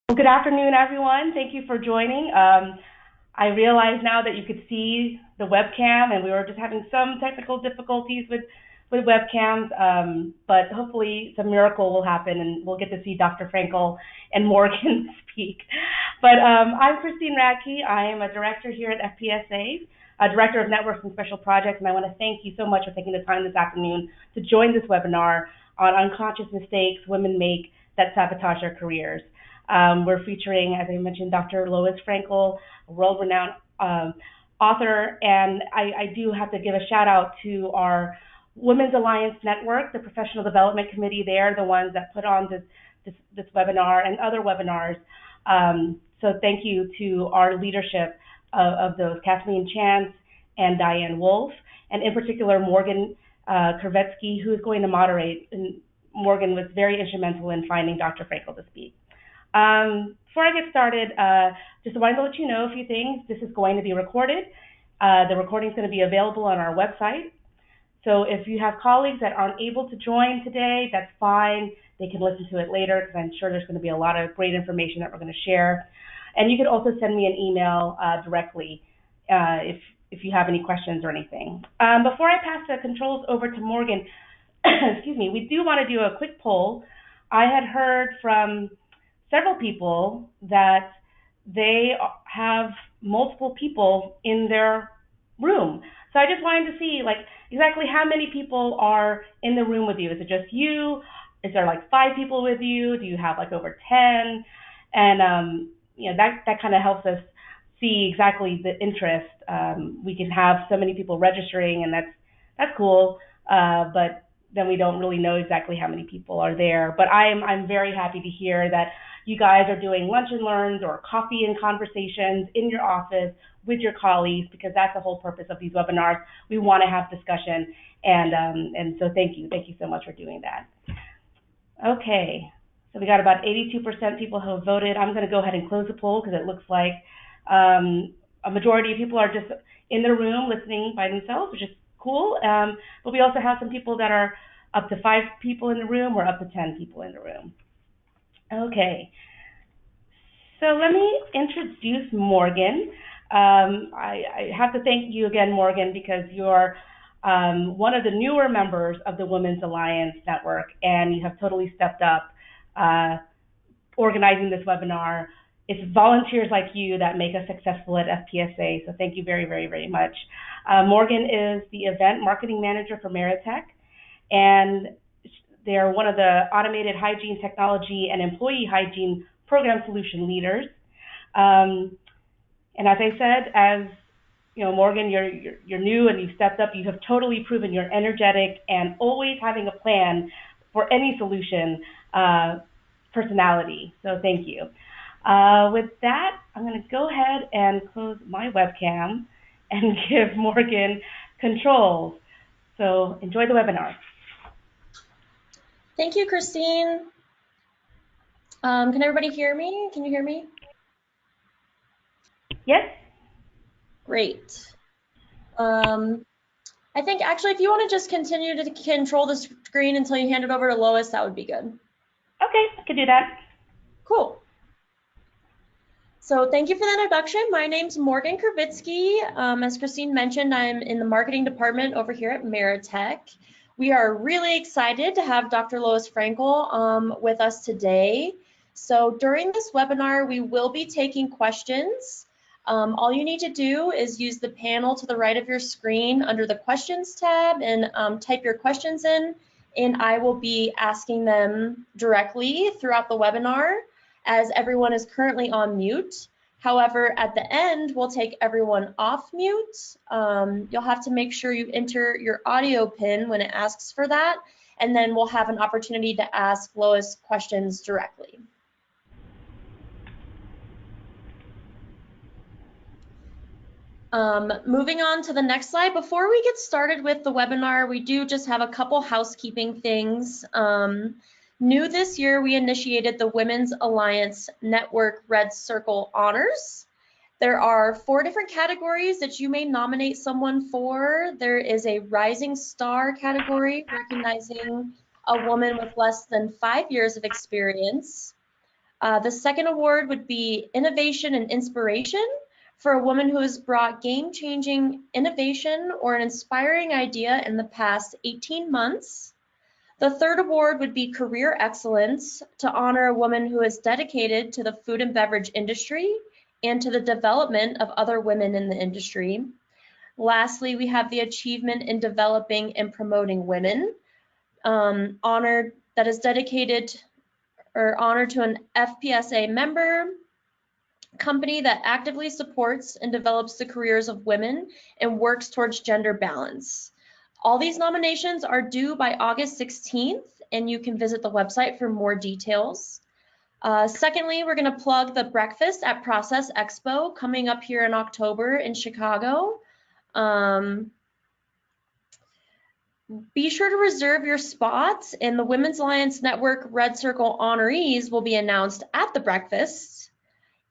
Well, good afternoon, everyone. Thank you for joining. I realize now that you could see the webcam, and we were just having some technical difficulties with webcams, but hopefully some miracle will happen, and we'll get to see Dr. Frankel and Morgan speak. But I'm Christine Radke. I am a director here at FPSA, a director of networks and special projects, and I want to thank you so much for taking the time this afternoon to join this webinar on unconscious mistakes women make that sabotage their careers. We're featuring, as I mentioned, Dr. Lois Frankel, a world-renowned author, and I do have to give a shout out to our Women's Alliance Network, the Professional Development Committee. They're the ones that put on this webinar and other webinars. So thank you to our leadership of those, Kathleen Chance and Diane Wolf, and in particular Morgan Kravetsky, who is going to moderate. And Morgan was very instrumental in finding Dr. Frankel to speak. Before I get started, just wanted to let you know a few things. This is going to be recorded. The recording is going to be available on our website. So if you have colleagues that aren't able to join today, that's fine. They can listen to it later because I'm sure there's going to be a lot of great information that we're going to share. And you can also send me an email directly if you have any questions or anything. Before I pass the controls over to Morgan, excuse me, we do want to do a quick poll. I had heard from several people that they have multiple people in their room. So I just wanted to see exactly how many people are in the room with you. Is it just you? Is there 5 people with you? Do you have over 10? And that kind of helps us see exactly the interest. We can have so many people registering, and that's cool. But then we don't really know exactly how many people are there. But I'm very happy to hear that you guys are doing lunch and learns or coffee and conversations in your office with your colleagues, because that's the whole purpose of these webinars. We want to have discussion, and so thank you so much for doing that. Okay, so we got about 82% people who have voted. I'm going to go ahead and close the poll because it looks like a majority of people are just in their room listening by themselves, which is cool. But we also have some people that are up to 5 people in the room or up to 10 people in the room. Okay, so let me introduce Morgan. I have to thank you again, Morgan, because you're one of the newer members of the Women's Alliance Network, and you have totally stepped up organizing this webinar. It's volunteers like you that make us successful at FPSA, so thank you very, very, very much. Morgan is the event marketing manager for Meritech, and they're one of the automated hygiene technology and employee hygiene program solution leaders. And as I said, as you know, Morgan, you're new and you've stepped up. You have totally proven you're energetic and always having a plan for any solution personality. So thank you. With that, I'm going to go ahead and close my webcam and give Morgan controls. So enjoy the webinar. Thank you, Christine. Can everybody hear me? Can you hear me? Yes. Great. I think actually if you want to just continue to control the screen until you hand it over to Lois, that would be good. Okay, I can do that. Cool. So thank you for the introduction. My name's Morgan Kravitsky. As Christine mentioned, I'm in the marketing department over here at Meritech. We are really excited to have Dr. Lois Frankel with us today. So during this webinar, we will be taking questions. All you need to do is use the panel to the right of your screen under the questions tab and type your questions in, and I will be asking them directly throughout the webinar, as everyone is currently on mute. However, at the end, we'll take everyone off mute. You'll have to make sure you enter your audio pin when it asks for that, and then we'll have an opportunity to ask Lois questions directly. Moving on to the next slide. Before we get started with the webinar, we do just have a couple housekeeping things. New this year, we initiated the Women's Alliance Network Red Circle Honors. There are 4 different categories that you may nominate someone for. There is a Rising Star category, recognizing a woman with less than 5 years of experience. The second award would be Innovation and Inspiration for a woman who has brought game-changing innovation or an inspiring idea in the past 18 months. The third award would be Career Excellence to honor a woman who is dedicated to the food and beverage industry and to the development of other women in the industry. Lastly, we have the Achievement in Developing and Promoting Women, honored that is dedicated or honored to an FPSA member company that actively supports and develops the careers of women and works towards gender balance. All these nominations are due by August 16th, and you can visit the website for more details. Secondly, we're going to plug the breakfast at Process Expo coming up here in October in Chicago. Be sure to reserve your spots, and the Women's Alliance Network Red Circle honorees will be announced at the breakfast.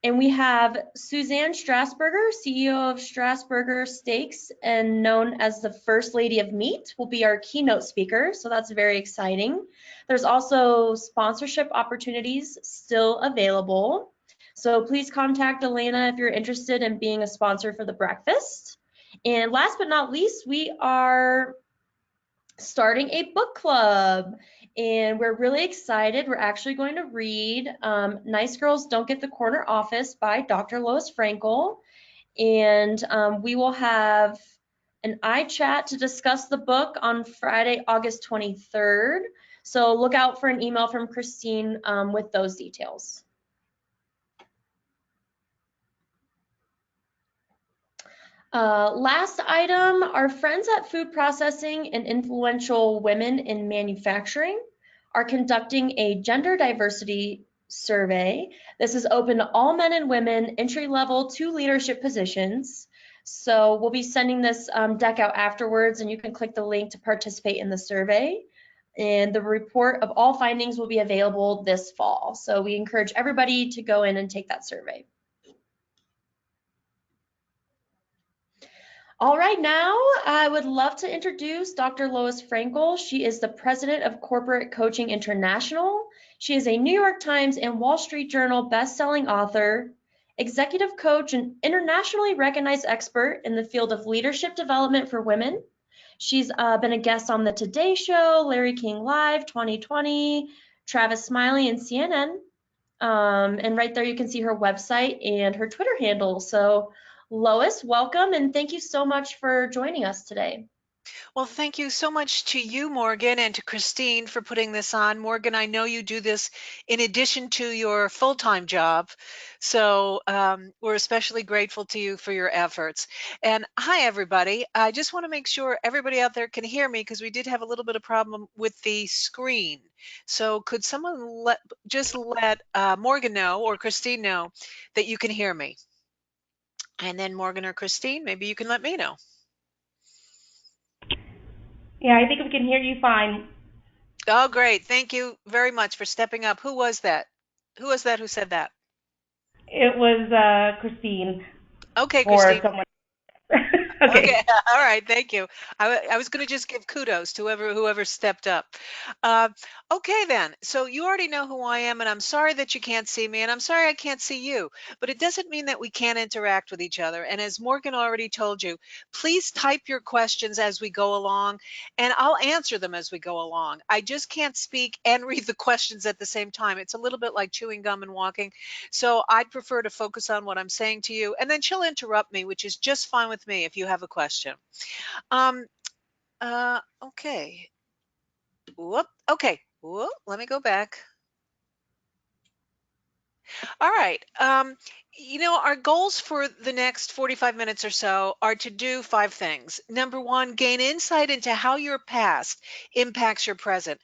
And we have Suzanne Strasburger, CEO of Strasburger Steaks and known as the First Lady of Meat, will be our keynote speaker, so that's very exciting. There's also sponsorship opportunities still available, so please contact Elena if you're interested in being a sponsor for the breakfast. And last but not least, we are starting a book club, and we're really excited. We're actually going to read Nice Girls Don't Get the Corner Office by Dr. Lois Frankel, and we will have an iChat to discuss the book on Friday, August 23rd. So look out for an email from Christine with those details. Last item, our friends at Food Processing and Influential Women in Manufacturing are conducting a gender diversity survey. This is open to all men and women, entry level to leadership positions. So we'll be sending this deck out afterwards, and you can click the link to participate in the survey. And the report of all findings will be available this fall. So we encourage everybody to go in and take that survey. All right, now I would love to introduce Dr. Lois Frankel. She is the president of Corporate Coaching International. She is a New York Times and Wall Street Journal best-selling author, executive coach, and internationally recognized expert in the field of leadership development for women. She's been a guest on the Today Show, Larry King Live 2020, Travis Smiley, and CNN. And right there you can see her website and her Twitter handle. So Lois, welcome, and thank you so much for joining us today. Well, thank you so much to you, Morgan, and to Christine for putting this on. Morgan, I know you do this in addition to your full-time job, so we're especially grateful to you for your efforts. And hi, everybody. I just want to make sure everybody out there can hear me because we did have a little bit of problem with the screen. So could someone just let Morgan know or Christine know that you can hear me? And then Morgan or Christine, maybe you can let me know. Yeah, I think we can hear you fine. Oh, great. Thank you very much for stepping up. Who was that? Who was that who said that? It was Christine Okay, or Christine. someone. Okay, Okay. all right, thank you. I was going to just give kudos to whoever stepped up. Okay, then. So you already know who I am, and I'm sorry that you can't see me, and I'm sorry I can't see you, but it doesn't mean that we can't interact with each other. And as Morgan already told you, please type your questions as we go along, and I'll answer them as we go along. I just can't speak and read the questions at the same time. It's a little bit like chewing gum and walking. So I'd prefer to focus on what I'm saying to you, and then she'll interrupt me, which is just fine with me if you have a question. Um, okay. Whoop. Okay. Whoop. Let me go back. All right. Our goals for the next 45 minutes or so are to do 5 things. Number 1, gain insight into how your past impacts your present.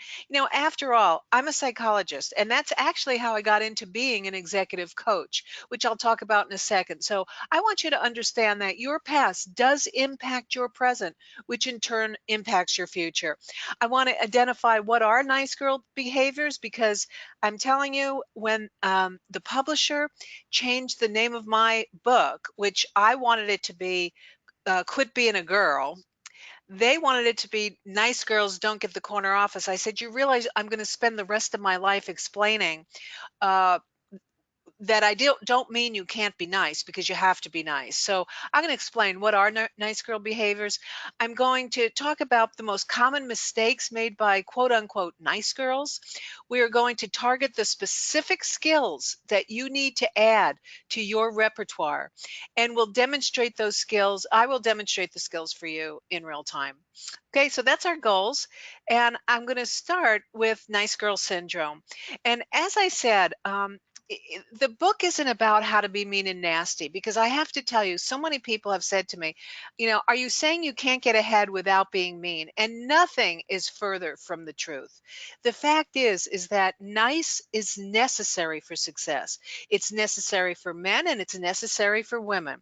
After all, I'm a psychologist, and that's actually how I got into being an executive coach, which I'll talk about in a second. So I want you to understand that your past does impact your present, which in turn impacts your future. I want to identify what are nice girl behaviors, because I'm telling you, when the publisher changed the name of my book, which I wanted it to be Quit Being a Girl, they wanted it to be Nice Girls Don't Get the Corner Office. I said, you realize I'm going to spend the rest of my life explaining that I don't mean you can't be nice, because you have to be nice. So I'm going to explain what are nice girl behaviors. I'm going to talk about the most common mistakes made by quote unquote nice girls. We are going to target the specific skills that you need to add to your repertoire, and we'll demonstrate those skills. I will demonstrate the skills for you in real time. Okay, so that's our goals. And I'm going to start with nice girl syndrome. And as I said, the book isn't about how to be mean and nasty, because I have to tell you, so many people have said to me, are you saying you can't get ahead without being mean? And nothing is further from the truth. The fact is that nice is necessary for success. It's necessary for men and it's necessary for women.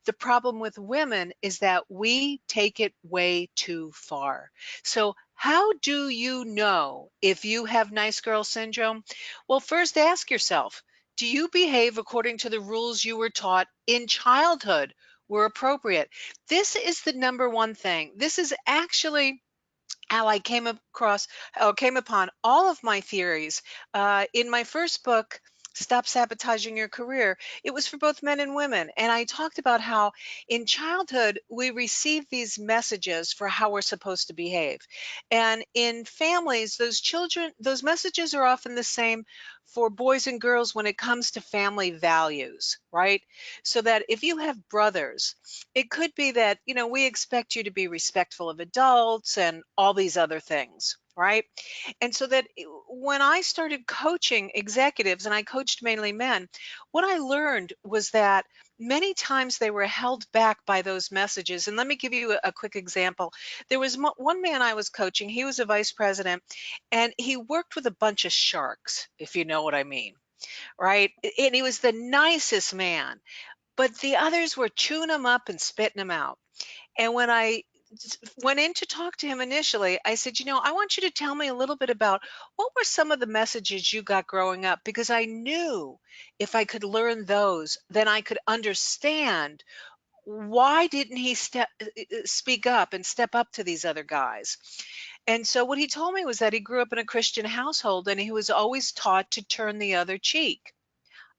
The problem with women is that we take it way too far. So how do you know if you have nice girl syndrome? Well, first ask yourself, do you behave according to the rules you were taught in childhood were appropriate? This is the number one thing. This is actually how I came upon all of my theories. In my first book, Stop Sabotaging Your Career, it was for both men and women. And I talked about how in childhood, we receive these messages for how we're supposed to behave. And in families, those messages are often the same for boys and girls when it comes to family values, right? So that if you have brothers, it could be that, we expect you to be respectful of adults and all these other things, right? And so that when I started coaching executives, and I coached mainly men, what I learned was that many times they were held back by those messages. And let me give you a quick example. There was one man I was coaching, he was a vice president, and he worked with a bunch of sharks, if you know what I mean, right? And he was the nicest man, but the others were chewing him up and spitting him out. And when I went in to talk to him initially, I said, I want you to tell me a little bit about what were some of the messages you got growing up, because I knew if I could learn those, then I could understand why didn't he speak up and step up to these other guys. And so what he told me was that he grew up in a Christian household and he was always taught to turn the other cheek.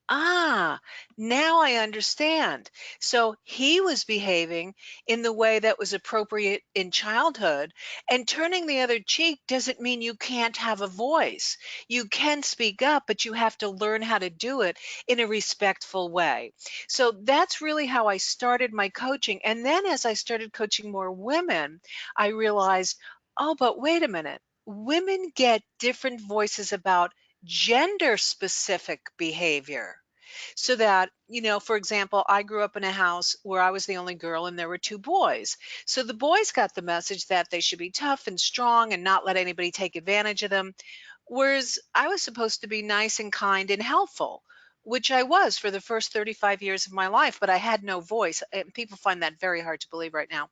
Ah, now I understand. So he was behaving in the way that was appropriate in childhood, and turning the other cheek doesn't mean you can't have a voice. You can speak up, but you have to learn how to do it in a respectful way. So that's really how I started my coaching. And then as I started coaching more women, I realized, oh, but wait a minute. Women get different voices about gender specific behavior. So that, for example, I grew up in a house where I was the only girl and there were two boys. So the boys got the message that they should be tough and strong and not let anybody take advantage of them. Whereas I was supposed to be nice and kind and helpful, which I was for the first 35 years of my life, but I had no voice. And people find that very hard to believe right now,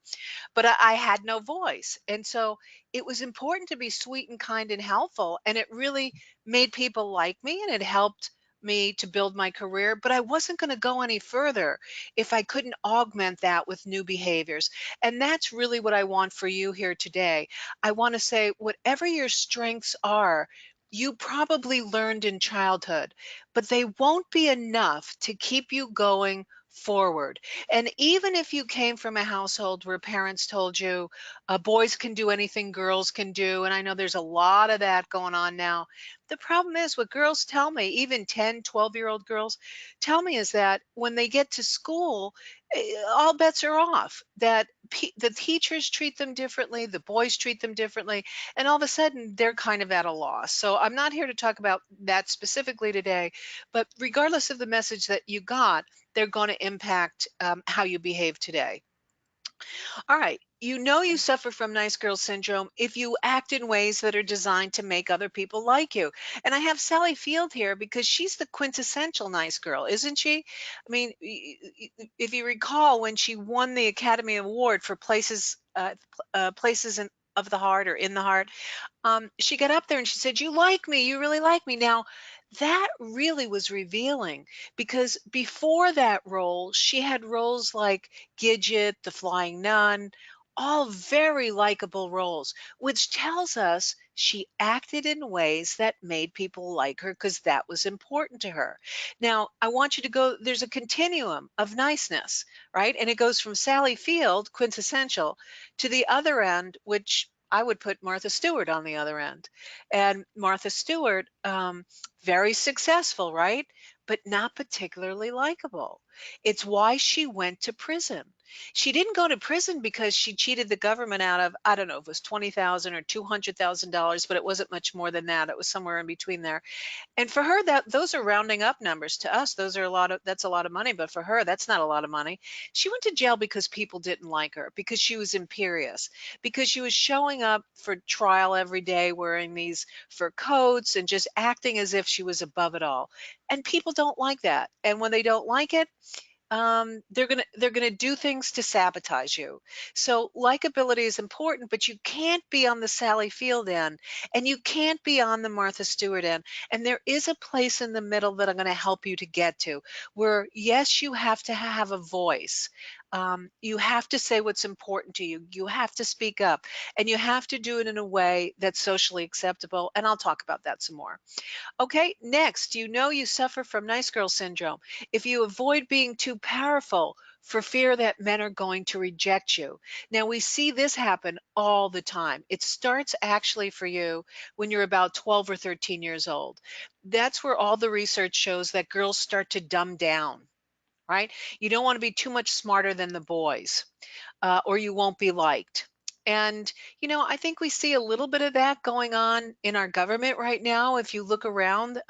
but I had no voice. And so it was important to be sweet and kind and helpful. And it really made people like me and it helped me to build my career. But I wasn't going to go any further if I couldn't augment that with new behaviors. And that's really what I want for you here today. I want to say, whatever your strengths are, you probably learned in childhood, but they won't be enough to keep you going forward. And even if you came from a household where parents told you boys can do anything girls can do, and I know there's a lot of that going on now, the problem is what girls tell me, even 10, 12-year-old girls tell me, is that when they get to school, all bets are off. That the teachers treat them differently, the boys treat them differently, and all of a sudden they're kind of at a loss. So I'm not here to talk about that specifically today, but regardless of the message that you got, they're going to impact how you behave today. All right. You suffer from nice girl syndrome if you act in ways that are designed to make other people like you. And I have Sally Field here because she's the quintessential nice girl, isn't she? I mean, if you recall when she won the Academy Award for places of the heart or in the heart, she got up there and she said, "You like me, you really like me." Now, that really was revealing, because before that role, she had roles like Gidget, the Flying Nun, all very likable roles, which tells us she acted in ways that made people like her because that was important to her. Now, I want you to go, there's a continuum of niceness, right? And it goes from Sally Field, quintessential, to the other end, which I would put Martha Stewart on the other end. And Martha Stewart, very successful, right? But not particularly likable. It's why she went to prison. She didn't go to prison because she cheated the government out of, I don't know if it was 20,000 or $200,000, but it wasn't much more than that. It was somewhere in between there. And for her, that those are rounding up numbers. To us, those are a lot of that's a lot of money, but for her, that's not a lot of money. She went to jail because people didn't like her, because she was imperious, because she was showing up for trial every day wearing these fur coats and just acting as if she was above it all. And people don't like that. And when they don't like it, they're gonna do things to sabotage you. So likability is important, but you can't be on the Sally Field end, and you can't be on the Martha Stewart end. And there is a place in the middle that I'm going to help you to get to, where yes, you have to have a voice. You have to say what's important to you. You have to speak up, and you have to do it in a way that's socially acceptable. And I'll talk about that some more. Okay, next, you know you suffer from nice girl syndrome if you avoid being too powerful for fear that men are going to reject you. Now, we see this happen all the time. It starts actually for you when you're about 12 or 13 years old. That's where all the research shows that girls start to dumb down, right? You don't want to be too much smarter than the boys, or you won't be liked. And, I think we see a little bit of that going on in our government right now. If you look around,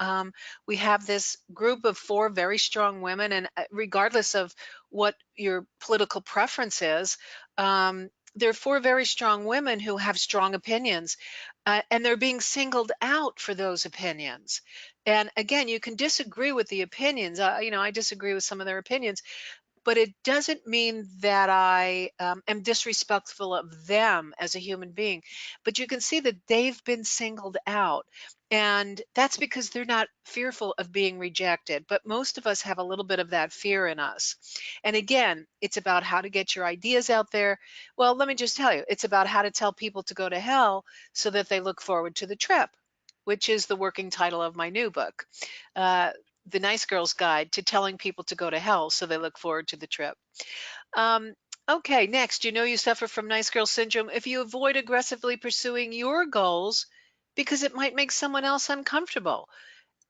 we have this group of four very strong women, and regardless of what your political preference is, there are four very strong women who have strong opinions, and they're being singled out for those opinions. And again, you can disagree with the opinions. I disagree with some of their opinions, but it doesn't mean that I am disrespectful of them as a human being. But you can see that they've been singled out. And that's because they're not fearful of being rejected. But most of us have a little bit of that fear in us. And again, it's about how to get your ideas out there. Well, let me just tell you, it's about how to tell people to go to hell so that they look forward to the trip, which is the working title of my new book. Uh, the Nice Girl's Guide to Telling People to Go to Hell so they look forward to the trip. Um, okay, next, you know you suffer from nice girl syndrome if you avoid aggressively pursuing your goals because it might make someone else uncomfortable.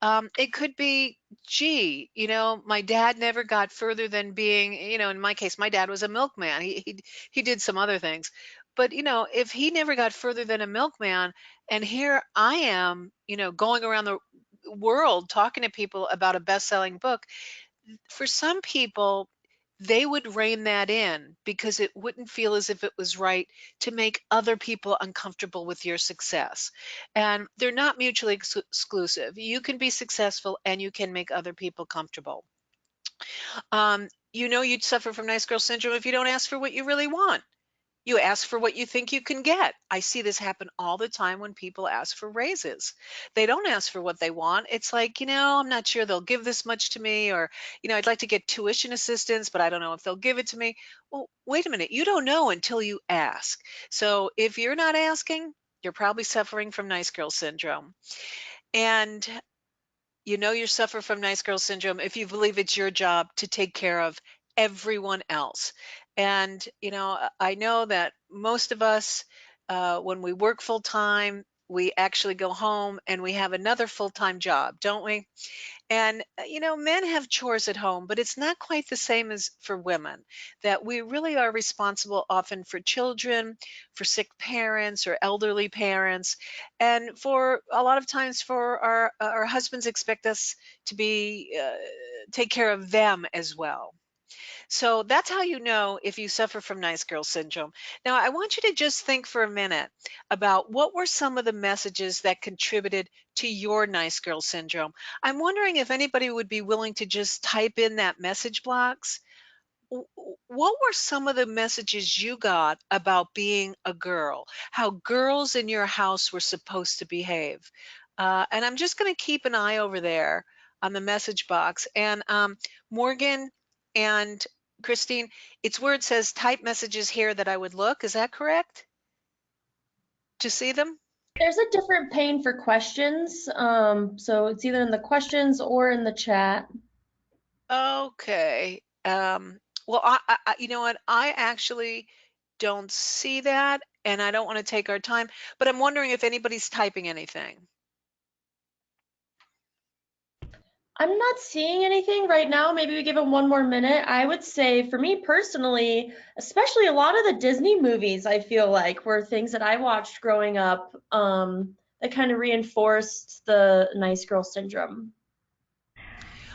It could be, gee, my dad never got further than being, in my case, my dad was a milkman. He did some other things, but if he never got further than a milkman, and here I am, going around the world talking to people about a best-selling book, for some people, they would rein that in because it wouldn't feel as if it was right to make other people uncomfortable with your success. And they're not mutually exclusive. You can be successful and you can make other people comfortable. You'd suffer from nice girl syndrome if you don't ask for what you really want. You ask for what you think you can get. I see this happen all the time when people ask for raises. They don't ask for what they want. It's like, I'm not sure they'll give this much to me, or, I'd like to get tuition assistance, but I don't know if they'll give it to me. Well, wait a minute. You don't know until you ask. So if you're not asking, you're probably suffering from nice girl syndrome. And you suffer from nice girl syndrome if you believe it's your job to take care of everyone else. And, I know that most of us, when we work full time, we actually go home and we have another full time job, don't we? And, men have chores at home, but it's not quite the same as for women, that we really are responsible often for children, for sick parents or elderly parents, and for a lot of times for our husbands expect us to be, take care of them as well. So that's how you know if you suffer from nice girl syndrome. Now, I want you to just think for a minute about what were some of the messages that contributed to your nice girl syndrome. I'm wondering if anybody would be willing to just type in that message box. What were some of the messages you got about being a girl? How girls in your house were supposed to behave? And I'm just going to keep an eye over there on the message box. And Morgan and Christine, it's where it says type messages here that I would look. Is that correct? To see them? There's a different pane for questions, so it's either in the questions or in the chat. Okay. Well, you know what? I actually don't see that, and I don't want to take our time, but I'm wondering if anybody's typing anything. I'm not seeing anything right now. Maybe we give it one more minute. I would say for me personally, especially a lot of the Disney movies, I feel like were things that I watched growing up, that kind of reinforced the nice girl syndrome.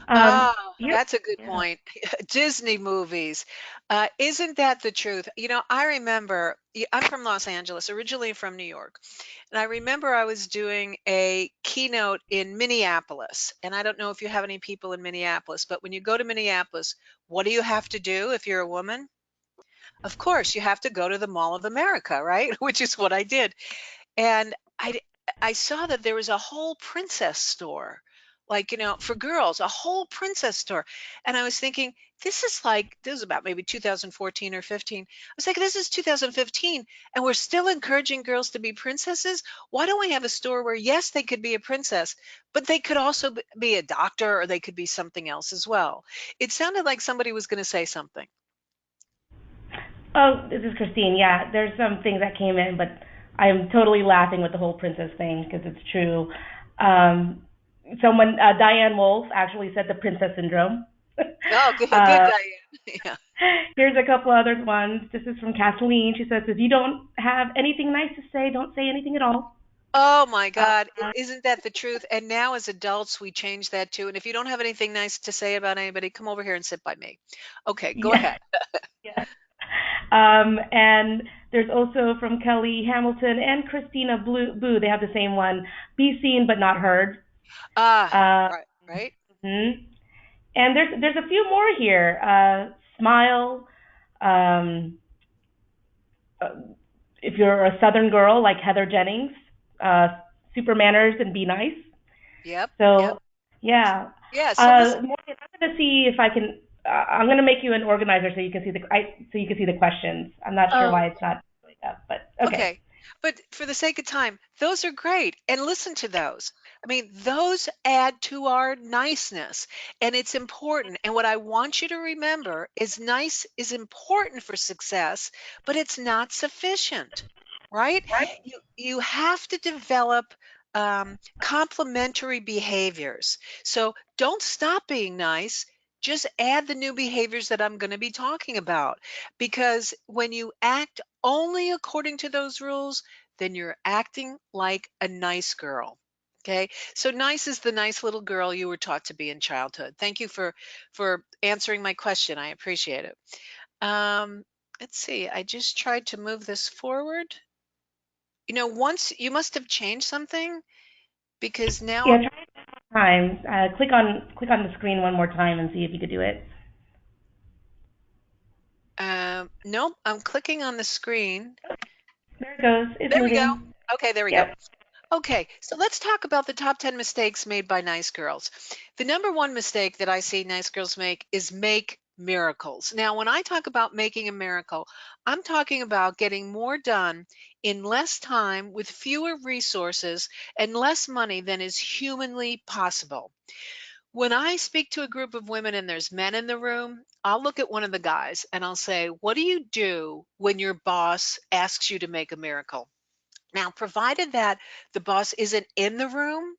Ah, Yeah, that's a good yeah. point. Disney movies. Isn't that the truth? You know, I remember, I'm from Los Angeles, originally from New York. And I remember I was doing a keynote in Minneapolis. And I don't know if you have any people in Minneapolis, but when you go to Minneapolis, what do you have to do if you're a woman? Of course, you have to go to the Mall of America, right? Which is what I did. And I saw that there was a whole princess store, like, for girls, a whole princess store. And I was thinking, this is about maybe 2014 or 15. I was like, this is 2015, and we're still encouraging girls to be princesses. Why don't we have a store where, yes, they could be a princess, but they could also be a doctor, or they could be something else as well? It sounded like somebody was going to say something. Oh, this is Christine. Yeah, there's some things that came in, but I'm totally laughing with the whole princess thing because it's true. Um, someone, Diane Wolf, actually said the princess syndrome. Oh, good, good, uh, Diane. Yeah. here's a couple other ones. This is from Kathleen. She says, if you don't have anything nice to say, don't say anything at all. Oh my Uh, God, isn't that the truth? And now as adults, we change that too. And if you don't have anything nice to say about anybody, come over here and sit by me. Okay, go yeah, ahead. yeah. And there's also from Kelly Hamilton and Christina Boo. They have the same one. Be seen but not heard. Ah, Uh, right, right. mhm. And there's a few more here. Smile. Um, uh, if you're a Southern girl like Heather Jennings, uh, super manners and be nice. Yep, yep. So yeah. Yeah, so listen, Morgan, I'm gonna see if I can. I'm gonna make you an organizer so you can see so you can see the questions. I'm not sure Oh, why it's not showing up, but okay. okay. But for the sake of time, those are great. And listen to those. I mean, those add to our niceness, and it's important. And what I want you to remember is nice is important for success, but it's not sufficient, right? You have to develop complementary behaviors. So don't stop being nice. Just add the new behaviors that I'm going to be talking about. Because when you act only according to those rules, then you're acting like a nice girl. Okay. So nice is the nice little girl you were taught to be in childhood. Thank you for answering my question. I appreciate it. Um, let's see. I just tried to move this forward. Once you must have changed something because now, Yeah, try it one more time. Click on the screen one more time and see if you could do it. nope, I'm clicking on the screen. There it goes. It's There we go. moving. Okay, there we go. Yep. Okay, so let's talk about the top 10 mistakes made by nice girls. The number one mistake that I see nice girls make is make miracles. Now, when I talk about making a miracle, I'm talking about getting more done in less time with fewer resources and less money than is humanly possible. When I speak to a group of women and there's men in the room, I'll look at one of the guys and I'll say, what do you do when your boss asks you to make a miracle? Now, provided that the boss isn't in the room,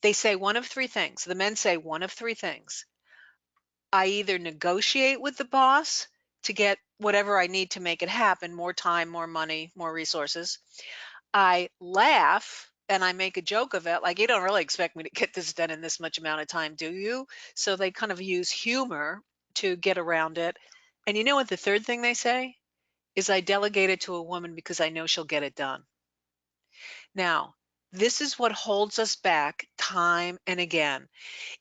they say one of three things. The men say one of three things. I either negotiate with the boss to get whatever I need to make it happen, more time, more money, more resources. I laugh and I make a joke of it, like, you don't really expect me to get this done in this much amount of time, do you? So they kind of use humor to get around it. And you know what the third thing they say is, I delegate it to a woman because I know she'll get it done. Now, this is what holds us back time and again.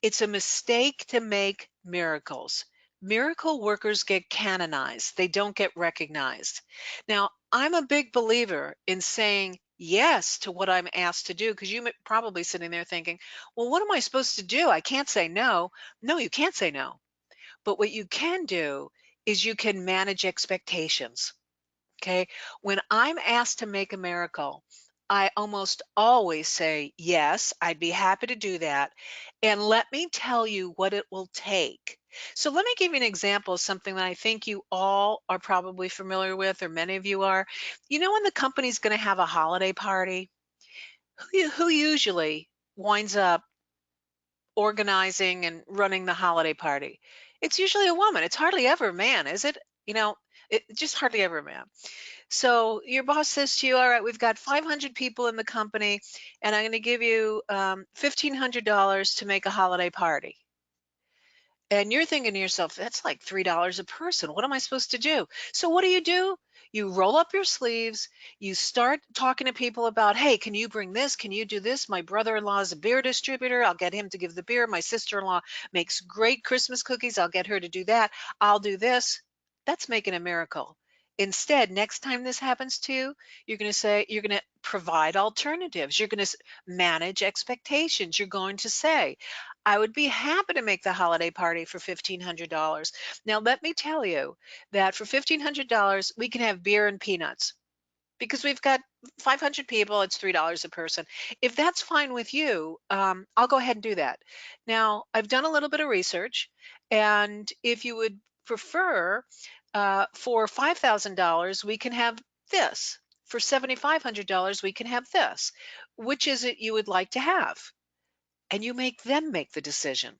It's a mistake to make miracles. Miracle workers get canonized, they don't get recognized. Now, I'm a big believer in saying yes to what I'm asked to do, because you probably sitting there thinking, well, what am I supposed to do? I can't say no. No, you can't say no. But what you can do is you can manage expectations. Okay. When I'm asked to make a miracle, I almost always say, yes, I'd be happy to do that. And let me tell you what it will take. So let me give you an example of something that I think you all are probably familiar with, or many of you are. You know, when the company's going to have a holiday party, who usually winds up organizing and running the holiday party? It's usually a woman. It's hardly ever a man, is it? You know, just hardly ever a man. So your boss says to you, all right, we've got 500 people in the company, and I'm going to give you $1,500 to make a holiday party. And you're thinking to yourself, that's like $3 a person. What am I supposed to do? So what do? You roll up your sleeves. You start talking to people about, hey, can you bring this? Can you do this? My brother-in-law is a beer distributor. I'll get him to give the beer. My sister-in-law makes great Christmas cookies. I'll get her to do that. I'll do this. That's making a miracle. Instead, next time this happens to you, you're going to say, you're going to provide alternatives. You're going to manage expectations. You're going to say, I would be happy to make the holiday party for $1,500. Now, let me tell you that for $1,500, we can have beer and peanuts because we've got 500 people. It's $3 a person. If that's fine with you, I'll go ahead and do that. Now, I've done a little bit of research, and if you would prefer, for $5,000, we can have this. For $7,500, we can have this. Which is it you would like to have? And you make them make the decision.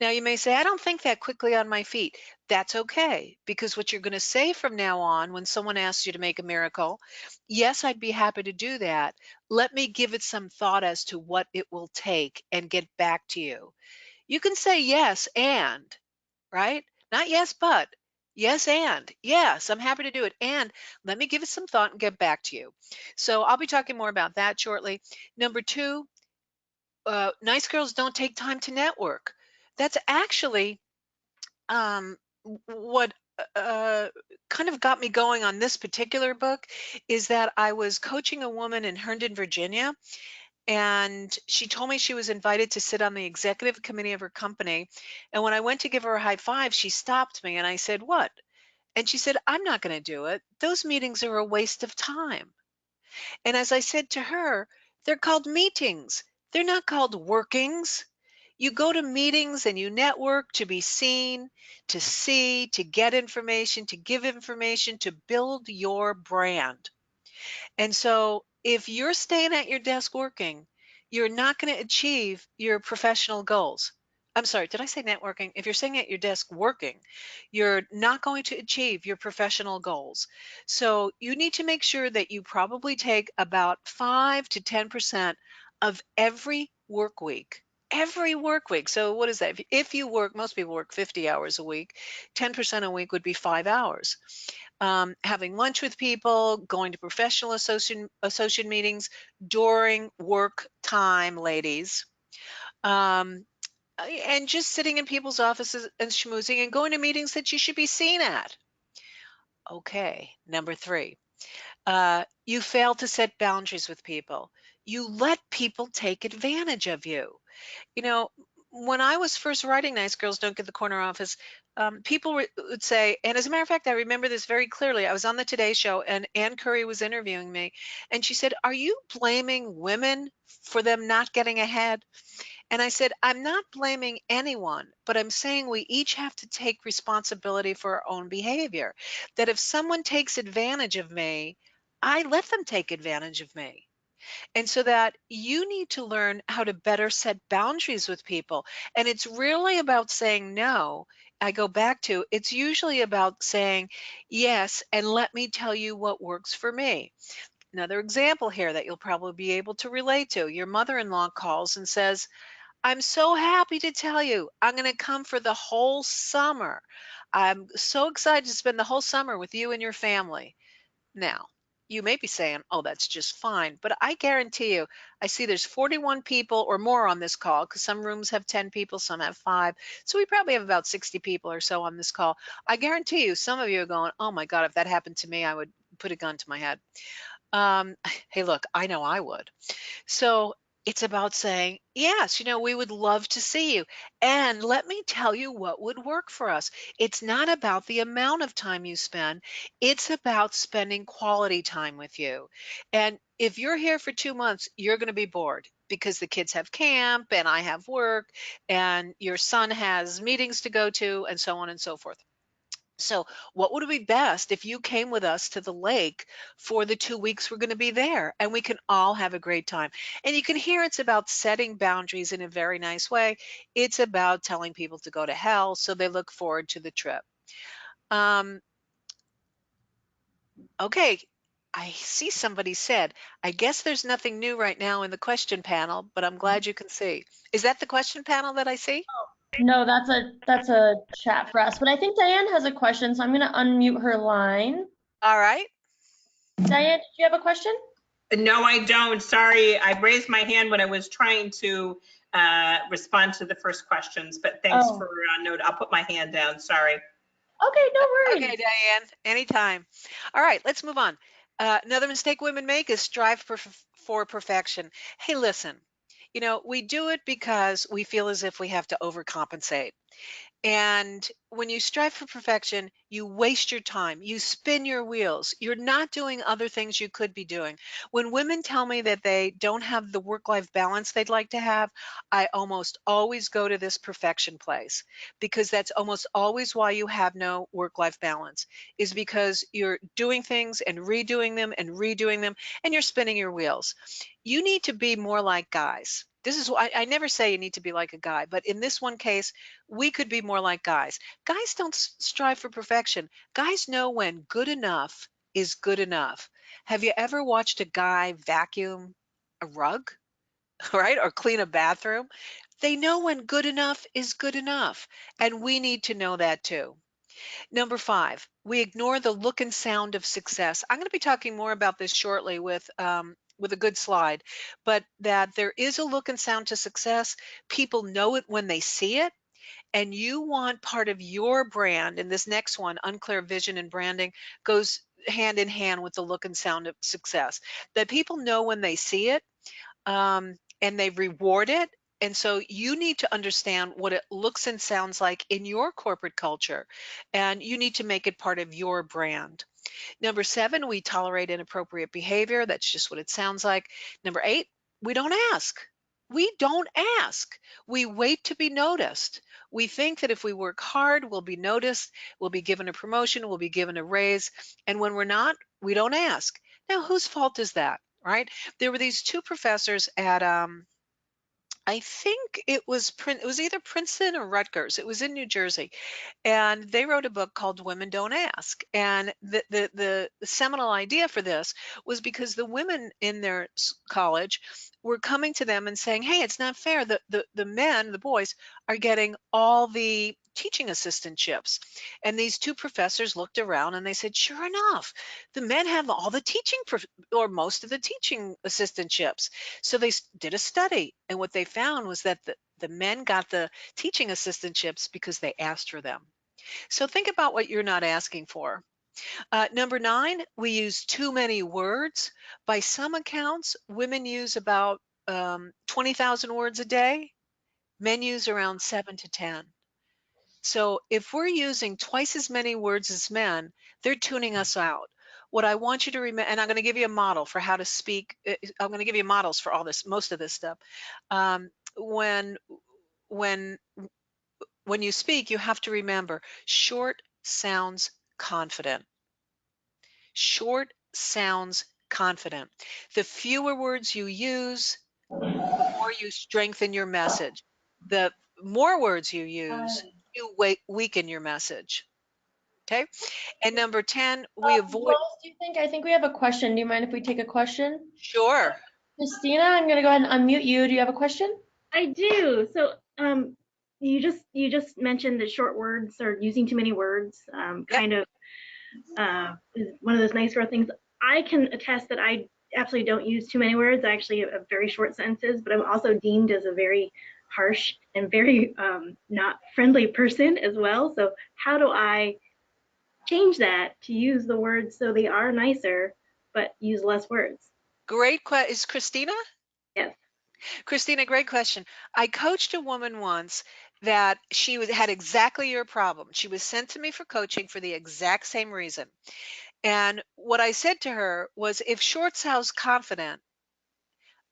Now, you may say, I don't think that quickly on my feet. That's okay, because what you're going to say from now on when someone asks you to make a miracle, yes, I'd be happy to do that. Let me give it some thought as to what it will take and get back to you. You can say yes and, right? Not yes, but. Yes, and. Yes, I'm happy to do it. And let me give it some thought and get back to you. So I'll be talking more about that shortly. Number two, nice girls don't take time to network. That's actually what uh, kind of got me going on this particular book is that I was coaching a woman in Herndon, Virginia, and she told me she was invited to sit on the executive committee of her company. And when I went to give her a high five, she stopped me and I said, "What?" And she said, "I'm not going to do it. Those meetings are a waste of time." And as I said to her, they're called meetings. They're not called workings. You go to meetings and you network to be seen, to see, to get information, to give information, to build your brand. And so if you're staying at your desk working, you're not going to achieve your professional goals. I'm sorry, did I say networking? If you're staying at your desk working, you're not going to achieve your professional goals. So you need to make sure that you probably take about 5 to 10% of every work week. Every work week. So what is that? If you work, most people work 50 hours a week, 10% a week would be 5 hours. Having lunch with people, going to professional associate meetings during work time, ladies, um, and just sitting in people's offices and schmoozing and going to meetings that you should be seen at. Okay, number three, you fail to set boundaries with people. You let people take advantage of you. You know, when I was first writing Nice Girls Don't Get the Corner Office, people would say, and as a matter of fact, I remember this very clearly. I was on the Today Show and Ann Curry was interviewing me, and she said, "Are you blaming women for them not getting ahead?" And I said, "I'm not blaming anyone, but I'm saying we each have to take responsibility for our own behavior. That if someone takes advantage of me, I let them take advantage of me." And so that you need to learn how to better set boundaries with people. And it's really about saying no. I go back to it's usually about saying yes, and let me tell you what works for me. Another example here that you'll probably be able to relate to your mother in law calls and says, "I'm so happy to tell you I'm going to come for the whole summer. I'm so excited to spend the whole summer with you and your family." Now, you may be saying, "Oh, that's just fine." But I guarantee you, I see there's 41 people or more on this call because some rooms have 10 people, some have five. So we probably have about 60 people or so on this call. I guarantee you, some of you are going, "Oh my God, if that happened to me, I would put a gun to my head." Hey, look, I know I would. So It's about saying, yes, we would love to see you. And let me tell you what would work for us. It's not about the amount of time you spend, it's about spending quality time with you. And if you're here for 2 months, you're going to be bored because the kids have camp and I have work and your son has meetings to go to and so on and so forth. So, what would be best if you came with us to the lake for the 2 weeks we're going to be there and we can all have a great time? And you can hear it's about setting boundaries in a very nice way. It's about telling people to go to hell so they look forward to the trip. Um, okay, I see somebody said, I guess there's nothing new right now in the question panel, but I'm glad you can see. Is that the question panel that I see? No, that's a chat for us. But I think Diane has a question, so I'm gonna unmute her line. All right. Diane, did you have a question? No, I don't. Sorry, I raised my hand when I was trying to respond to the first questions, but thanks for note. I'll put my hand down. Sorry. Okay, no worries. Okay, Diane, anytime. All right, let's move on. Another mistake women make is strive for perfection. Hey, listen, we do it because we feel as if we have to overcompensate. And when you strive for perfection, you waste your time. You spin your wheels. You're not doing other things you could be doing. When women tell me that they don't have the work life balance they'd like to have, I almost always go to this perfection place because that's almost always why you have no work life balance, is because you're doing things and redoing them, and you're spinning your wheels. You need to be more like guys. This is why I never say you need to be like a guy, but in this one case, we could be more like guys. Guys don't strive for perfection. Guys know when good enough is good enough. Have you ever watched a guy vacuum a rug, right? Or clean a bathroom? They know when good enough is good enough. And we need to know that too. Number 5, we ignore the look and sound of success. I'm going to be talking more about this shortly with a good slide, but that there is a look and sound to success. People know it when they see it, and you want part of your brand. And this next one, unclear vision and branding, goes hand in hand with the look and sound of success. That people know when they see it, and they reward it. And so you need to understand what it looks and sounds like in your corporate culture, and you need to make it part of your brand. Number 7, we tolerate inappropriate behavior. That's just what it sounds like. Number 8, we don't ask. We don't ask. We wait to be noticed. We think that if we work hard, we'll be noticed, we'll be given a promotion, we'll be given a raise. And when we're not, we don't ask. Now, whose fault is that, right? There were these two professors at I think it was either Princeton or Rutgers. It was in New Jersey, and they wrote a book called Women Don't Ask. And the seminal idea for this was because the women in their college were coming to them and saying, hey, it's not fair that the men, the boys, are getting all the teaching assistantships. And these two professors looked around and they said, sure enough, the men have all the or most of the teaching assistantships. So they did a study, and what they found was that the men got the teaching assistantships because they asked for them. So think about what you're not asking for. Number 9, we use too many words. By some accounts, women use about 20,000 words a day. Men use around 7 to 10. So if we're using twice as many words as men, they're tuning us out. What I want you to remember, and I'm going to give you a model for how to speak. I'm going to give you models for all this, most of this stuff. Um, when when when you speak, you have to remember short sounds confident. Short sounds confident. The fewer words you use, the more you strengthen your message. The more words you use, you weaken your message. Okay. And number 10, we avoid. Rose, I think we have a question. Do you mind if we take a question? Sure. Christina, I'm gonna go ahead and unmute you. Do you have a question? I do. So, you just mentioned that short words or using too many words, Yep. kind of, is one of those nice girl things. I can attest that I absolutely don't use too many words. I actually have very short sentences, but I'm also deemed as a very harsh and very not friendly person as well. So how do I change that to use the words so they are nicer, but use less words? Great question. Is Christina? Yes. Christina, great question. I coached a woman once that had exactly your problem. She was sent to me for coaching for the exact same reason. And what I said to her was, if short sounds confident,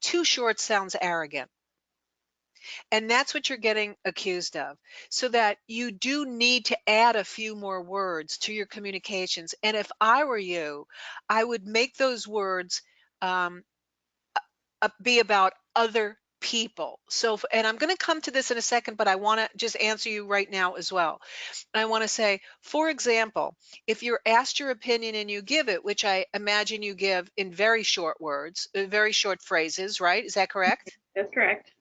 too short sounds arrogant. And that's what you're getting accused of. So that you do need to add a few more words to your communications. And if I were you, I would make those words um, be about other people. So, and I'm going to come to this in a second, but I want to just answer you right now as well. I want to say, for example, if you're asked your opinion and you give it, which I imagine you give in very short words, very short phrases, right? Is that correct? That's correct.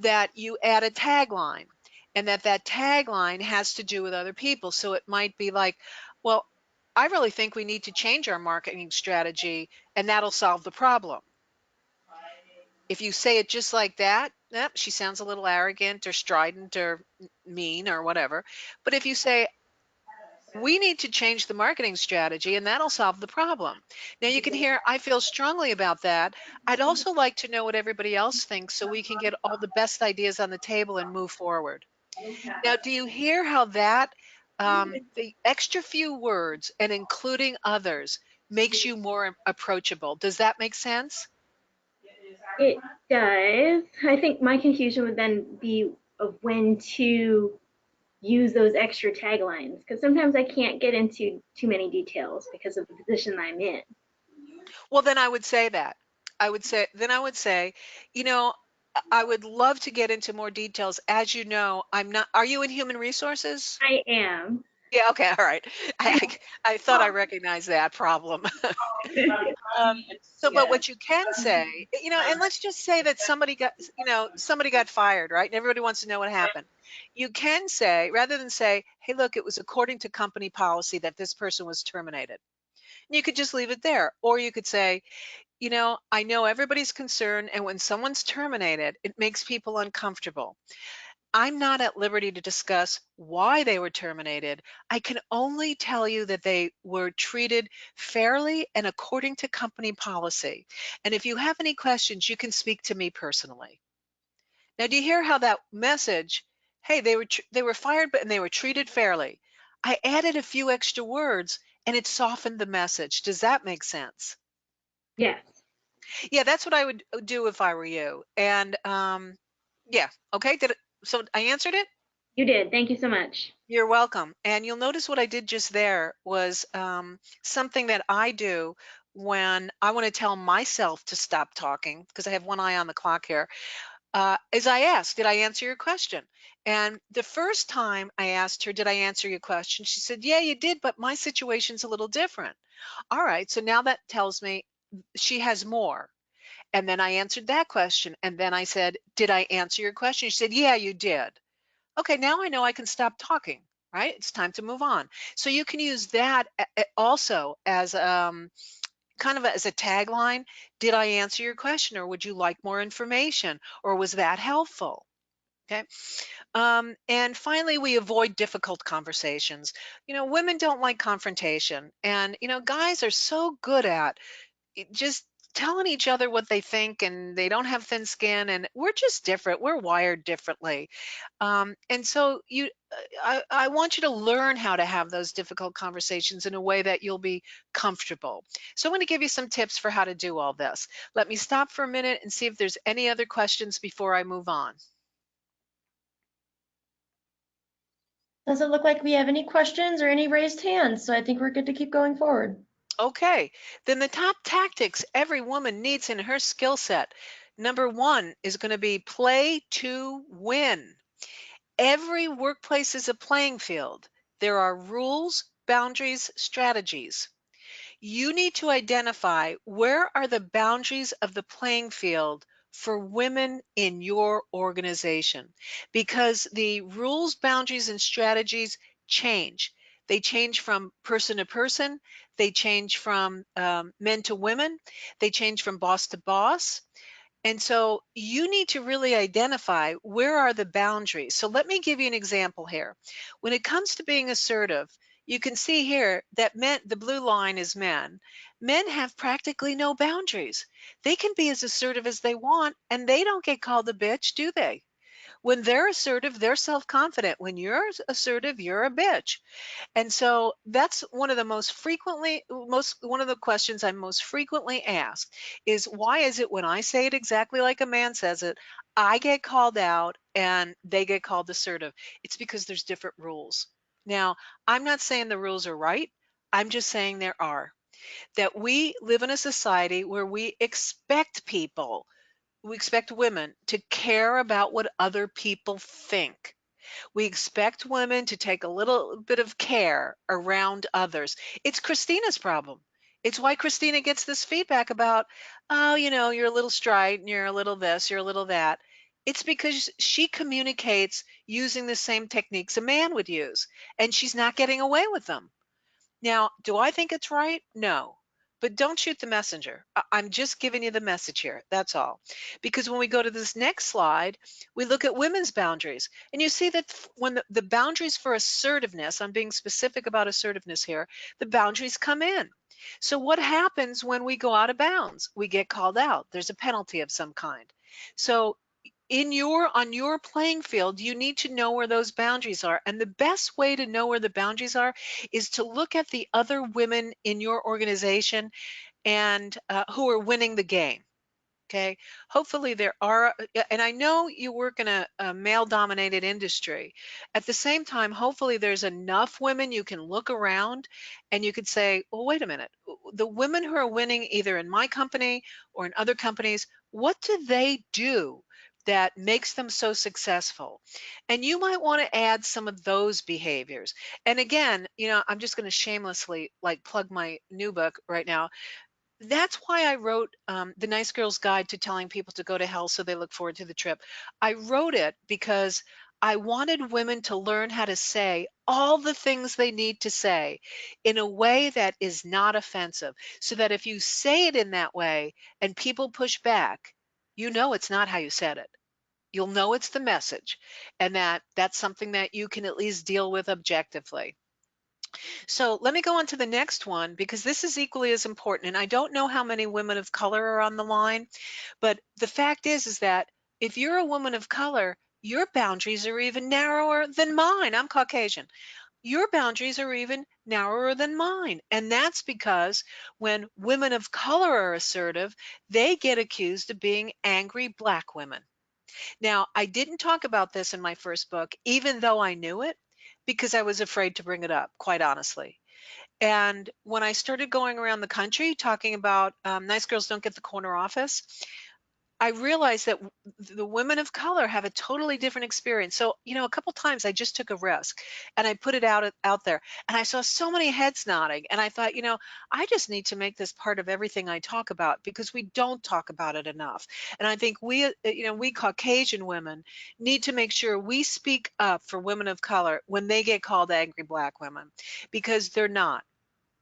That you add a tagline, and that tagline has to do with other people. So it might be like, well, I really think we need to change our marketing strategy, and that'll solve the problem. If you say it just like that, she sounds a little arrogant or strident or mean or whatever. But if you say, we need to change the marketing strategy and that'll solve the problem. Now you can hear, I feel strongly about that. I'd also like to know what everybody else thinks so we can get all the best ideas on the table and move forward. Now, do you hear how that, the extra few words and including others makes you more approachable? Does that make sense? It does. I think my confusion would then be of when to use those extra taglines, because sometimes I can't get into too many details because of the position I'm in. Well, then I would say that. I would say, you know, I would love to get into more details. As you know, I'm not, are you in human resources? I am. Yeah, okay, all right. I thought I recognized that problem. Um, so, but what you can say, and let's just say that somebody got fired, right? And everybody wants to know what happened. You can say, rather than say, hey, look, it was according to company policy that this person was terminated. You could just leave it there. Or you could say, I know everybody's concerned, and when someone's terminated, it makes people uncomfortable. I'm not at liberty to discuss why they were terminated. I can only tell you that they were treated fairly and according to company policy. And if you have any questions, you can speak to me personally. Now, do you hear how that message, hey, they were fired, and they were treated fairly. I added a few extra words and it softened the message. Does that make sense? Yes, Yeah, that's what I would do if I were you. And yeah, okay. So I answered it? you did. Thank you so much. You're welcome. And you'll notice what I did just there was something that I do when I want to tell myself to stop talking, because I have one eye on the clock here, is I asked, did I answer your question? And the first time I asked her, did I answer your question? She said, yeah, you did, but my situation's a little different. All right, so now that tells me she has more. And then I answered that question. And then I said, did I answer your question? She said, yeah, you did. Okay, now I know I can stop talking, right? It's time to move on. So you can use that also as kind of as a tagline. Did I answer your question, or would you like more information, or was that helpful? Okay. And finally, we avoid difficult conversations. Women don't like confrontation, and guys are so good at just telling each other what they think, and they don't have thin skin, and we're just different. We're wired differently. And so I want you to learn how to have those difficult conversations in a way that you'll be comfortable. So I'm going to give you some tips for how to do all this. Let me stop for a minute and see if there's any other questions before I move on. Doesn't look like we have any questions or any raised hands, so I think we're good to keep going forward. Okay, then the top tactics every woman needs in her skill set. Number one is going to be play to win. Every workplace is a playing field. There are rules, boundaries, strategies. You need to identify where are the boundaries of the playing field for women in your organization, because the rules, boundaries, and strategies change. They change from person to person. They change from men to women. They change from boss to boss. And so you need to really identify where are the boundaries. So let me give you an example here. When it comes to being assertive, you can see here that men, the blue line is men. Men have practically no boundaries. They can be as assertive as they want, and they don't get called a bitch, do they? When they're assertive, they're self-confident. When you're assertive, you're a bitch. And so that's one of the one of the questions I'm most frequently asked is, why is it when I say it exactly like a man says it, I get called out and they get called assertive? It's because there's different rules. Now, I'm not saying the rules are right. I'm just saying there are. That we live in a society where we expect women to care about what other people think. We expect women to take a little bit of care around others. It's Christina's problem. It's why Christina gets this feedback about, oh, you're a little strident, you're a little this, you're a little that. It's because she communicates using the same techniques a man would use, and she's not getting away with them. Now, do I think it's right? No. But don't shoot the messenger. I'm just giving you the message here. That's all. Because when we go to this next slide, we look at women's boundaries. And you see that when the boundaries for assertiveness, I'm being specific about assertiveness here, the boundaries come in. So what happens when we go out of bounds? We get called out. There's a penalty of some kind. So on your playing field, you need to know where those boundaries are. And the best way to know where the boundaries are is to look at the other women in your organization and who are winning the game. Okay. Hopefully there are, and I know you work in a male dominated industry. At the same time, hopefully there's enough women you can look around and you could say, well, wait a minute, the women who are winning either in my company or in other companies, what do they do that makes them so successful? And you might want to add some of those behaviors. And again, I'm just going to shamelessly like plug my new book right now. That's why I wrote The Nice Girl's Guide to Telling People to Go to Hell So They Look Forward to the Trip. I wrote it because I wanted women to learn how to say all the things they need to say in a way that is not offensive, so that if you say it in that way and people push back, it's not how you said it. You'll know it's the message, and that's something that you can at least deal with objectively. So let me go on to the next one, because this is equally as important. And I don't know how many women of color are on the line, but the fact is that if you're a woman of color, your boundaries are even narrower than mine. I'm Caucasian. Your boundaries are even narrower than mine. And that's because when women of color are assertive, they get accused of being angry Black women. Now, I didn't talk about this in my first book, even though I knew it, because I was afraid to bring it up, quite honestly. And when I started going around the country talking about nice girls don't get the corner office, I realized that the women of color have a totally different experience. So, a couple times I just took a risk and I put it out there, and I saw so many heads nodding, and I thought, I just need to make this part of everything I talk about, because we don't talk about it enough. And I think we Caucasian women need to make sure we speak up for women of color when they get called angry Black women, because they're not.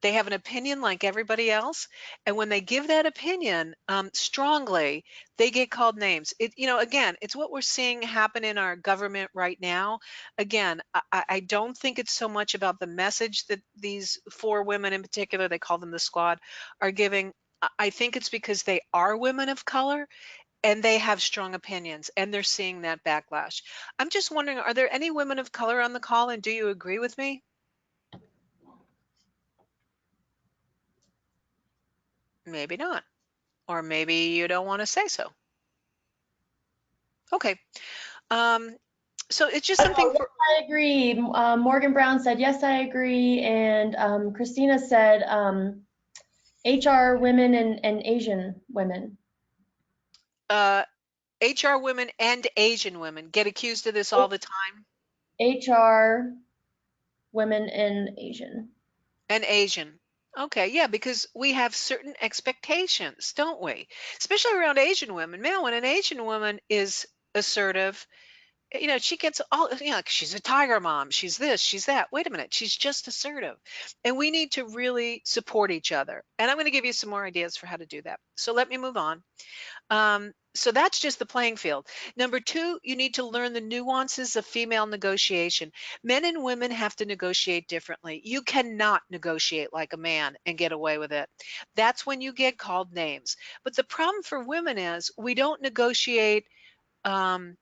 They have an opinion like everybody else, and when they give that opinion strongly, they get called names. Again, it's what we're seeing happen in our government right now. Again, I don't think it's so much about the message that these four women in particular, they call them the squad, are giving. I think it's because they are women of color and they have strong opinions, and they're seeing that backlash. I'm just wondering, are there any women of color on the call, and do you agree with me? Maybe not. Or maybe you don't want to say so. Okay. So it's just something Yes, I agree. Morgan Brown said, yes, I agree. And Christina said, HR women and Asian women. HR women and Asian women get accused of this all the time. HR women and Asian. And Asian. Okay, yeah, because we have certain expectations, don't we? Especially around Asian women. Man, when an Asian woman is assertive, she gets all, she's a tiger mom, she's this, she's that. Wait a minute, she's just assertive. And we need to really support each other. And I'm going to give you some more ideas for how to do that. So let me move on. So that's just the playing field. Number two, you need to learn the nuances of female negotiation. Men and women have to negotiate differently. You cannot negotiate like a man and get away with it. That's when you get called names. But the problem for women is we don't negotiate um,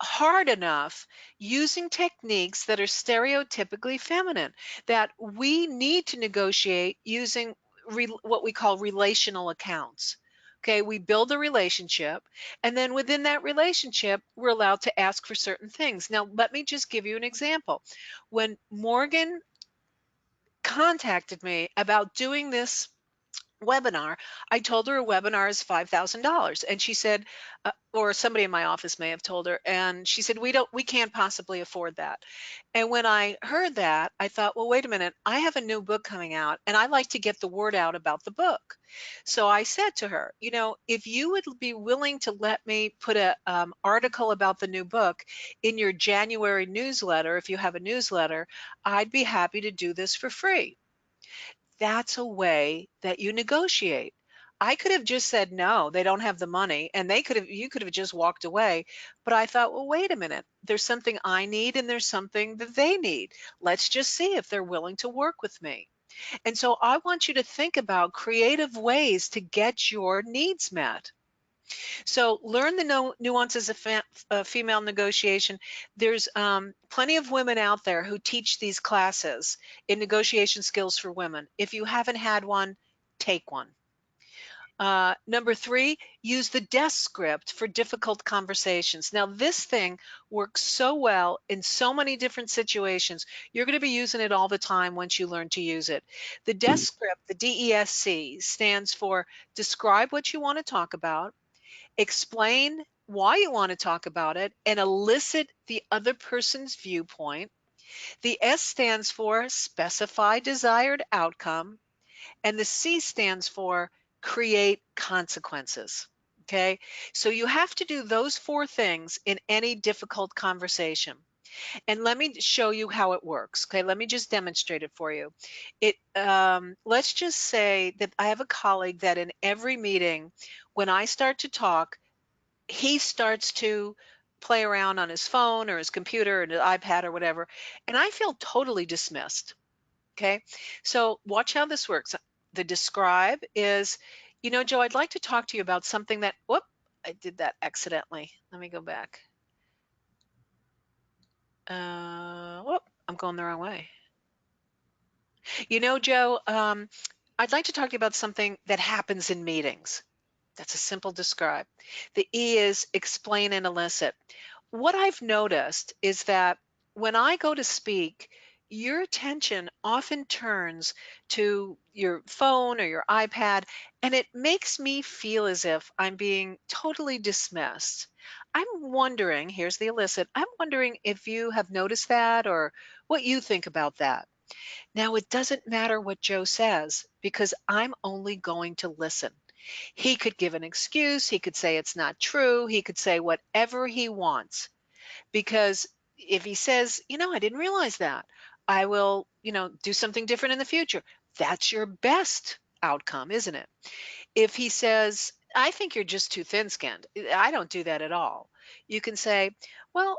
hard enough using techniques that are stereotypically feminine, that we need to negotiate using what we call relational accounts. Okay, we build a relationship, and then within that relationship, we're allowed to ask for certain things. Now, let me just give you an example. When Morgan contacted me about doing this webinar, I told her a webinar is $5,000, and she said, or somebody in my office may have told her, and she said, we can't possibly afford that. And when I heard that, I thought, well, wait a minute, I have a new book coming out, and I like to get the word out about the book. So I said to her, if you would be willing to let me put a article about the new book in your January newsletter, if you have a newsletter, I'd be happy to do this for free. That's a way that you negotiate. I could have just said no, they don't have the money, and you could have just walked away. But I thought, well, wait a minute. There's something I need and there's something that they need. Let's just see if they're willing to work with me. And so I want you to think about creative ways to get your needs met. So learn the nuances of female negotiation. There's plenty of women out there who teach these classes in negotiation skills for women. If you haven't had one, take one. Number three, use the desk script for difficult conversations. Now, this thing works so well in so many different situations. You're going to be using it all the time once you learn to use it. The desk script, the DESC, stands for describe what you want to talk about, explain why you want to talk about it, and elicit the other person's viewpoint. The S stands for specify desired outcome, and the C stands for create consequences. Okay, so you have to do those four things in any difficult conversation. And let me show you how it works. Okay, let me just demonstrate it for you. Let's just say that I have a colleague that in every meeting, when I start to talk, he starts to play around on his phone or his computer or his iPad or whatever, and I feel totally dismissed. Okay, so watch how this works. The describe is, Joe, I'd like to talk to you about something that, whoop, I did that accidentally. Let me go back. Whoop, I'm going the wrong way. Joe, I'd like to talk to you about something that happens in meetings. That's a simple describe. The E is explain and elicit. What I've noticed is that when I go to speak, your attention often turns to your phone or your iPad, and it makes me feel as if I'm being totally dismissed. I'm wondering, here's the elicit, I'm wondering if you have noticed that or what you think about that. Now, it doesn't matter what Joe says because I'm only going to listen. He could give an excuse. He could say it's not true. He could say whatever he wants. Because if he says, I didn't realize that, I will, do something different in the future. That's your best outcome, isn't it? If he says, I think you're just too thin skinned, I don't do that at all. You can say, well,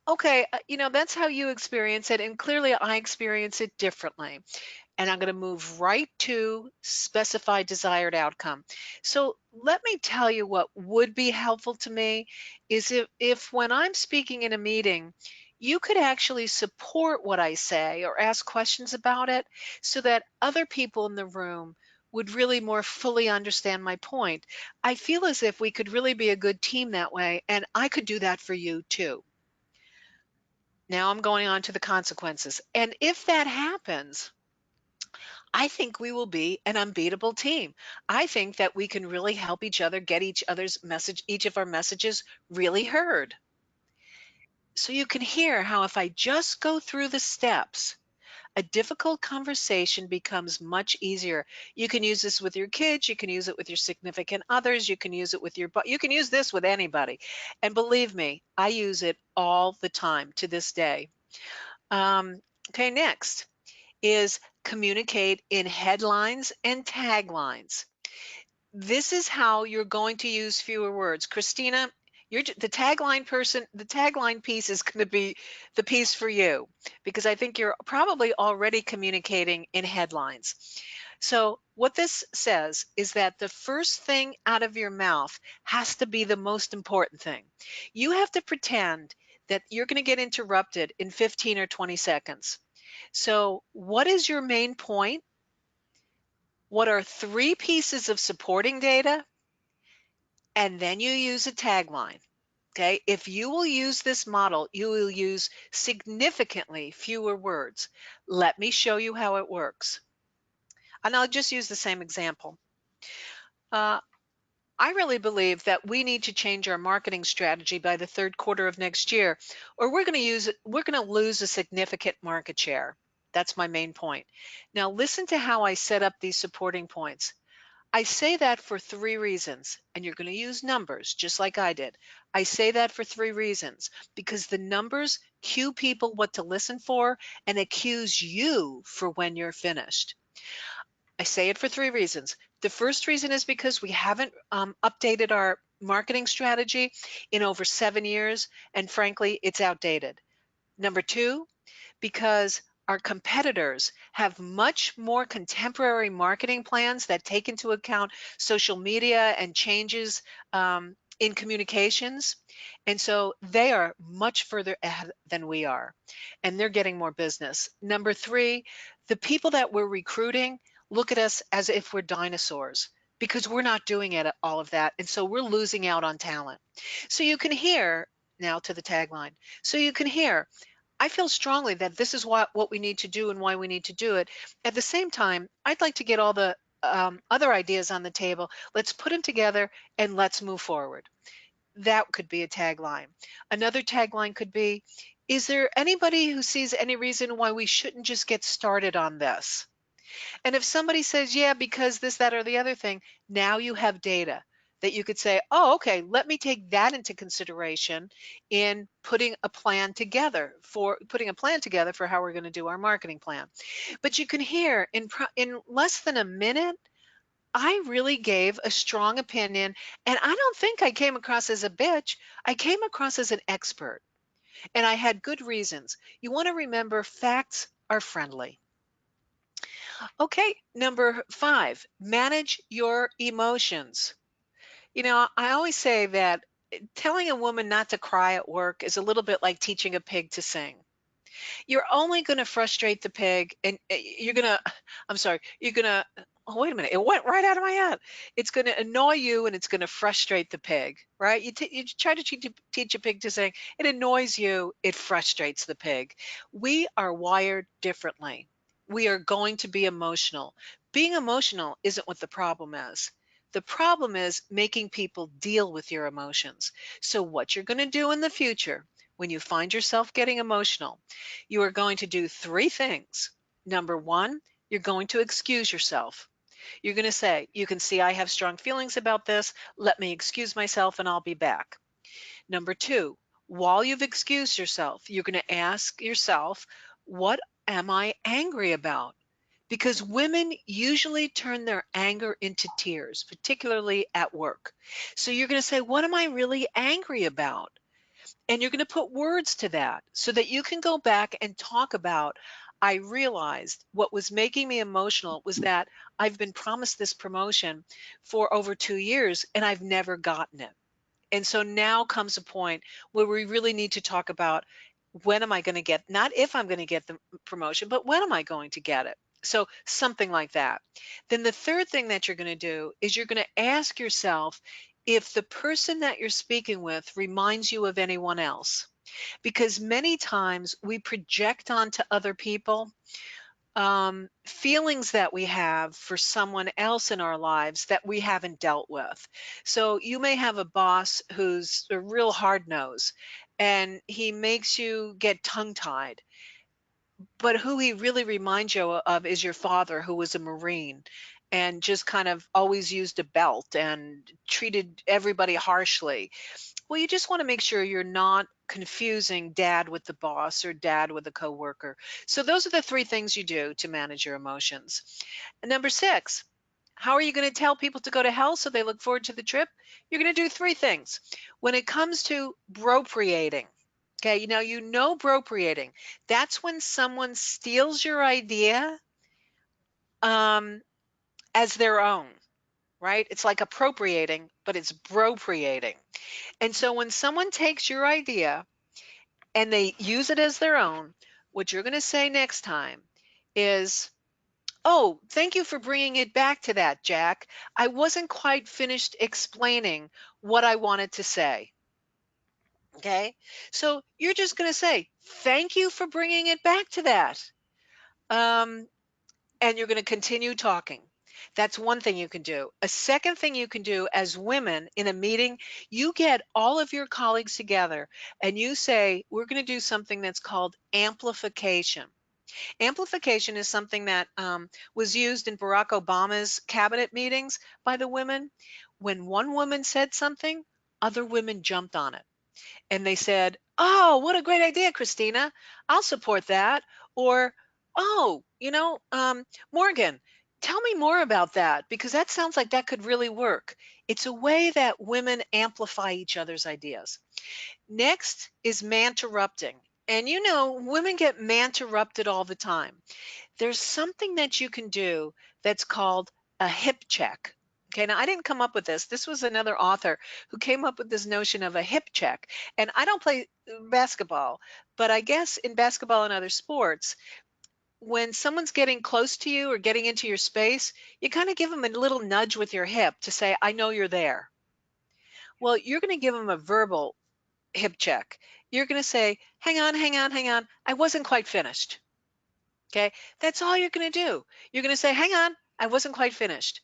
okay, that's how you experience it. And clearly I experience it differently, and I'm going to move right to specify desired outcome. So let me tell you what would be helpful to me is if when I'm speaking in a meeting, you could actually support what I say or ask questions about it so that other people in the room would really more fully understand my point. I feel as if we could really be a good team that way, and I could do that for you too. Now I'm going on to the consequences. And if that happens, I think we will be an unbeatable team. I think that we can really help each other get each of our messages really heard. So you can hear how if I just go through the steps, a difficult conversation becomes much easier. You can use this with your kids, you can use it with your significant others, you can use it with you can use this with anybody. And believe me, I use it all the time to this day. Okay, next is communicate in headlines and taglines. this is how you're going to use fewer words. Christina, the tagline person, the tagline piece is going to be the piece for you, because I think you're probably already communicating in headlines. So what this says is that the first thing out of your mouth has to be the most important thing. You have to pretend that you're going to get interrupted in 15 or 20 seconds. So what is your main point? What are 3 pieces of supporting data? And then you use a tagline. Okay, if you will use this model, you will use significantly fewer words. Let me show you how it works. And I'll just use the same example. Uh, I really believe that we need to change our marketing strategy by the 3rd quarter of next year, or we're going to lose a significant market share. That's my main point. Now listen to how I set up these supporting points. I say that for 3 reasons, and you're going to use numbers just like I did. I say that for 3 reasons, because the numbers cue people what to listen for and accuse you for when you're finished. I say it for 3 reasons. The first reason is because we haven't updated our marketing strategy in over 7 years, and frankly, it's outdated. Number 2, because our competitors have much more contemporary marketing plans that take into account social media and changes in communications. And so they are much further ahead than we are, and they're getting more business. Number 3, the people that we're recruiting look at us as if we're dinosaurs, because we're not doing all of that. And so we're losing out on talent. So you can hear, now to the tagline. So you can hear, I feel strongly that this is what we need to do and why we need to do it. At the same time, I'd like to get all the other ideas on the table. Let's put them together and let's move forward. That could be a tagline. Another tagline could be, is there anybody who sees any reason why we shouldn't just get started on this? And if somebody says, yeah, because this, that, or the other thing, now you have data that you could say, oh, okay, let me take that into consideration in putting a plan together for how we're going to do our marketing plan. But you can hear in less than a minute, I really gave a strong opinion, and I don't think I came across as a bitch. I came across as an expert, and I had good reasons. You want to remember, facts are friendly. Okay, number 5, manage your emotions. You know, I always say that telling a woman not to cry at work is a little bit like teaching a pig to sing. You're only going to frustrate the pig, and you're going to, I'm sorry, you're going to, oh, wait a minute, it went right out of my head. It's going to annoy you and it's going to frustrate the pig, right? You try to teach a pig to sing, it annoys you, it frustrates the pig. We are wired differently. We are going to be emotional. Being emotional isn't what the problem is. The problem is making people deal with your emotions. So what you're going to do in the future when you find yourself getting emotional, you are going to do 3 things. Number 1, you're going to excuse yourself. You're going to say, you can see I have strong feelings about this. Let me excuse myself and I'll be back. Number 2, while you've excused yourself, you're going to ask yourself, what am I angry about? Because women usually turn their anger into tears, particularly at work. So you're going to say, what am I really angry about? And you're going to put words to that so that you can go back and talk about, I realized what was making me emotional was that I've been promised this promotion for over 2 years and I've never gotten it. And so now comes a point where we really need to talk about, when am I going to get, not if I'm going to get the promotion, but when am I going to get it? So something like that. Then the third thing that you're going to do is you're going to ask yourself if the person that you're speaking with reminds you of anyone else. Because many times we project onto other people feelings that we have for someone else in our lives that we haven't dealt with. So you may have a boss who's a real hard nose and he makes you get tongue tied, but who he really reminds you of is your father, who was a Marine and just kind of always used a belt and treated everybody harshly. Well, you just want to make sure you're not confusing dad with the boss or dad with a coworker. So those are the 3 things you do to manage your emotions. And number 6, How are you going to tell people to go to hell so they look forward to the trip? You're going to do three things. When it comes to bropriating, okay, you know bropriating. That's when someone steals your idea um, as their own, right? It's like appropriating, but it's bropriating. And so when someone takes your idea and they use it as their own, what you're going to say next time is, "Oh, thank you for bringing it back to that, Jack. I wasn't quite finished explaining what I wanted to say." Okay? So you're just going to say, "Thank you for bringing it back to that." Um, and you're going to continue talking. That's one thing you can do. A second thing you can do as women in a meeting, you get all of your colleagues together and you say, "We're going to do something that's called amplification." Amplification is something that was used in Barack Obama's cabinet meetings by the women. When one woman said something, other women jumped on it and they said, "Oh, what a great idea, Christina. I'll support that." Or, "Oh, Morgan, tell me more about that because that sounds like that could really work." It's a way that women amplify each other's ideas. Next is man-interrupting. And women get man-interrupted all the time. There's something that you can do that's called a hip check. Okay, now I didn't come up with this. This was another author who came up with this notion of a hip check. And I don't play basketball, but I guess in basketball and other sports, when someone's getting close to you or getting into your space, you kind of give them a little nudge with your hip to say, "I know you're there." Well, you're going to give them a verbal hip check. You're going to say, "Hang on, hang on, hang on. I wasn't quite finished." Okay, that's all you're going to do. You're going to say, "Hang on, I wasn't quite finished."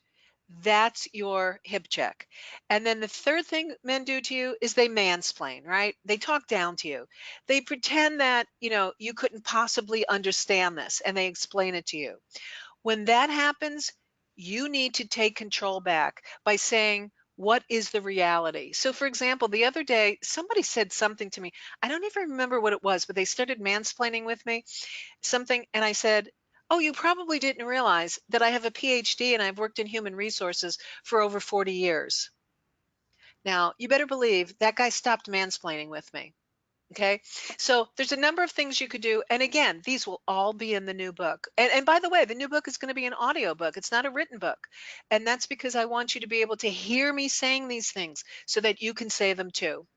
That's your hip check. And then the third thing men do to you is they mansplain, right? They talk down to you. They pretend that, you couldn't possibly understand this and they explain it to you. When that happens, you need to take control back by saying, "What is the reality?" So, for example, the other day, somebody said something to me. I don't even remember what it was, but they started mansplaining with me something and I said, "Oh, you probably didn't realize that I have a PhD and I've worked in human resources for over 40 years." Now, you better believe that guy stopped mansplaining with me. Okay. So there's a number of things you could do. And again, these will all be in the new book. And by the way, the new book is going to be an audio book. It's not a written book. And that's because I want you to be able to hear me saying these things so that you can say them too.